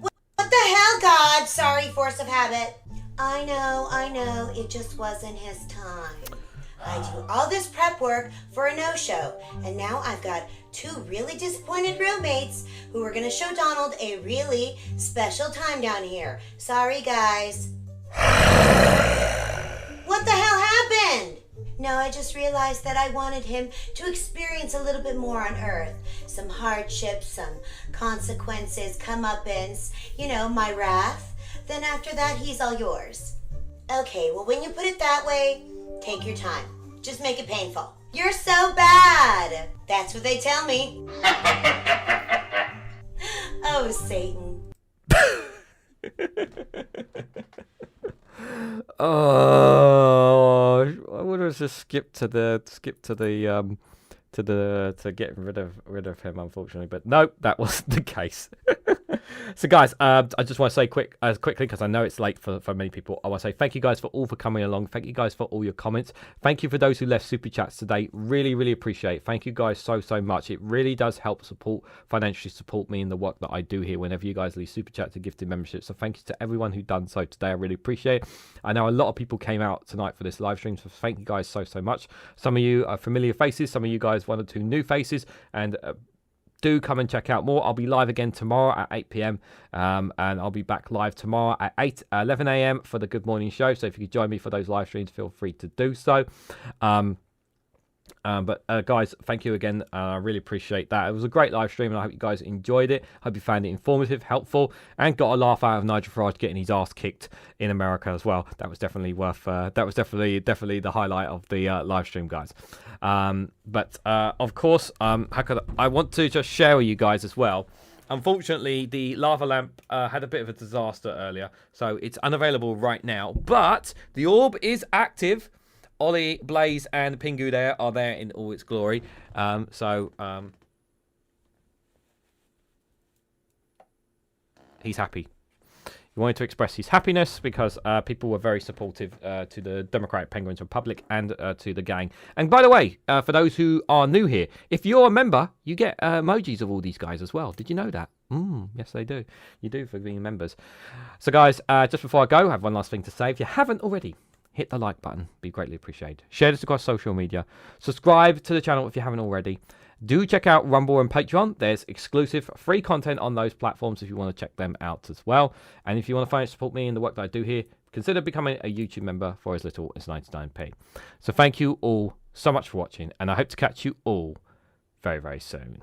What the hell, God? Sorry, force of habit. I know. It just wasn't his time. I do all this prep work for a no-show, and now I've got 2 really disappointed roommates who are going to show Donald a really special time down here. Sorry, guys. What the hell happened? No, I just realized that I wanted him to experience a little bit more on Earth. Some hardships, some consequences, comeuppance, my wrath. Then after that, he's all yours. Okay, well, when you put it that way, take your time. Just make it painful. You're so bad. That's what they tell me. Oh, Satan. Oh, I would have just skipped to getting rid of him, unfortunately, but no, that wasn't the case. So guys, I just want to say quickly, because I know it's late for many people, I want to say thank you guys for coming along. Thank you guys for all your comments. Thank you for those who left super chats today. Really appreciate it. Thank you guys so much. It really does help financially support me in the work that I do here whenever you guys leave super chats and gifted memberships. So thank you to everyone who done so today. I really appreciate it. I know a lot of people came out tonight for this live stream, so thank you guys so much. Some of you are familiar faces, some of you guys 1 or 2 new faces, and do come and check out more. I'll be live again tomorrow at 8 p.m. And I'll be back live tomorrow at 11 a.m. for the Good Morning Show. So if you could join me for those live streams, feel free to do so. But guys, thank you again. I really appreciate that. It was a great live stream, and I hope you guys enjoyed it. Hope you found it informative, helpful, and got a laugh out of Nigel Farage getting his ass kicked in America as well. That was definitely definitely the highlight of the live stream, guys. But of course, I want to just share with you guys as well. Unfortunately, the lava lamp had a bit of a disaster earlier, so it's unavailable right now. But the orb is active. Ollie, Blaze, and Pingu there are there in all its glory. He's happy. He wanted to express his happiness because people were very supportive to the Democratic Penguins Republic and to the gang. And by the way, for those who are new here, if you're a member, you get emojis of all these guys as well. Did you know that? Yes, they do. You do for being members. So guys, just before I go, I have one last thing to say. If you haven't already, hit the like button. Be greatly appreciated. Share this across social media. Subscribe to the channel if you haven't already. Do check out Rumble and Patreon. There's exclusive free content on those platforms if you want to check them out as well. And if you want to financially support me in the work that I do here, consider becoming a YouTube member for as little as 99p. So thank you all so much for watching, and I hope to catch you all very, very soon.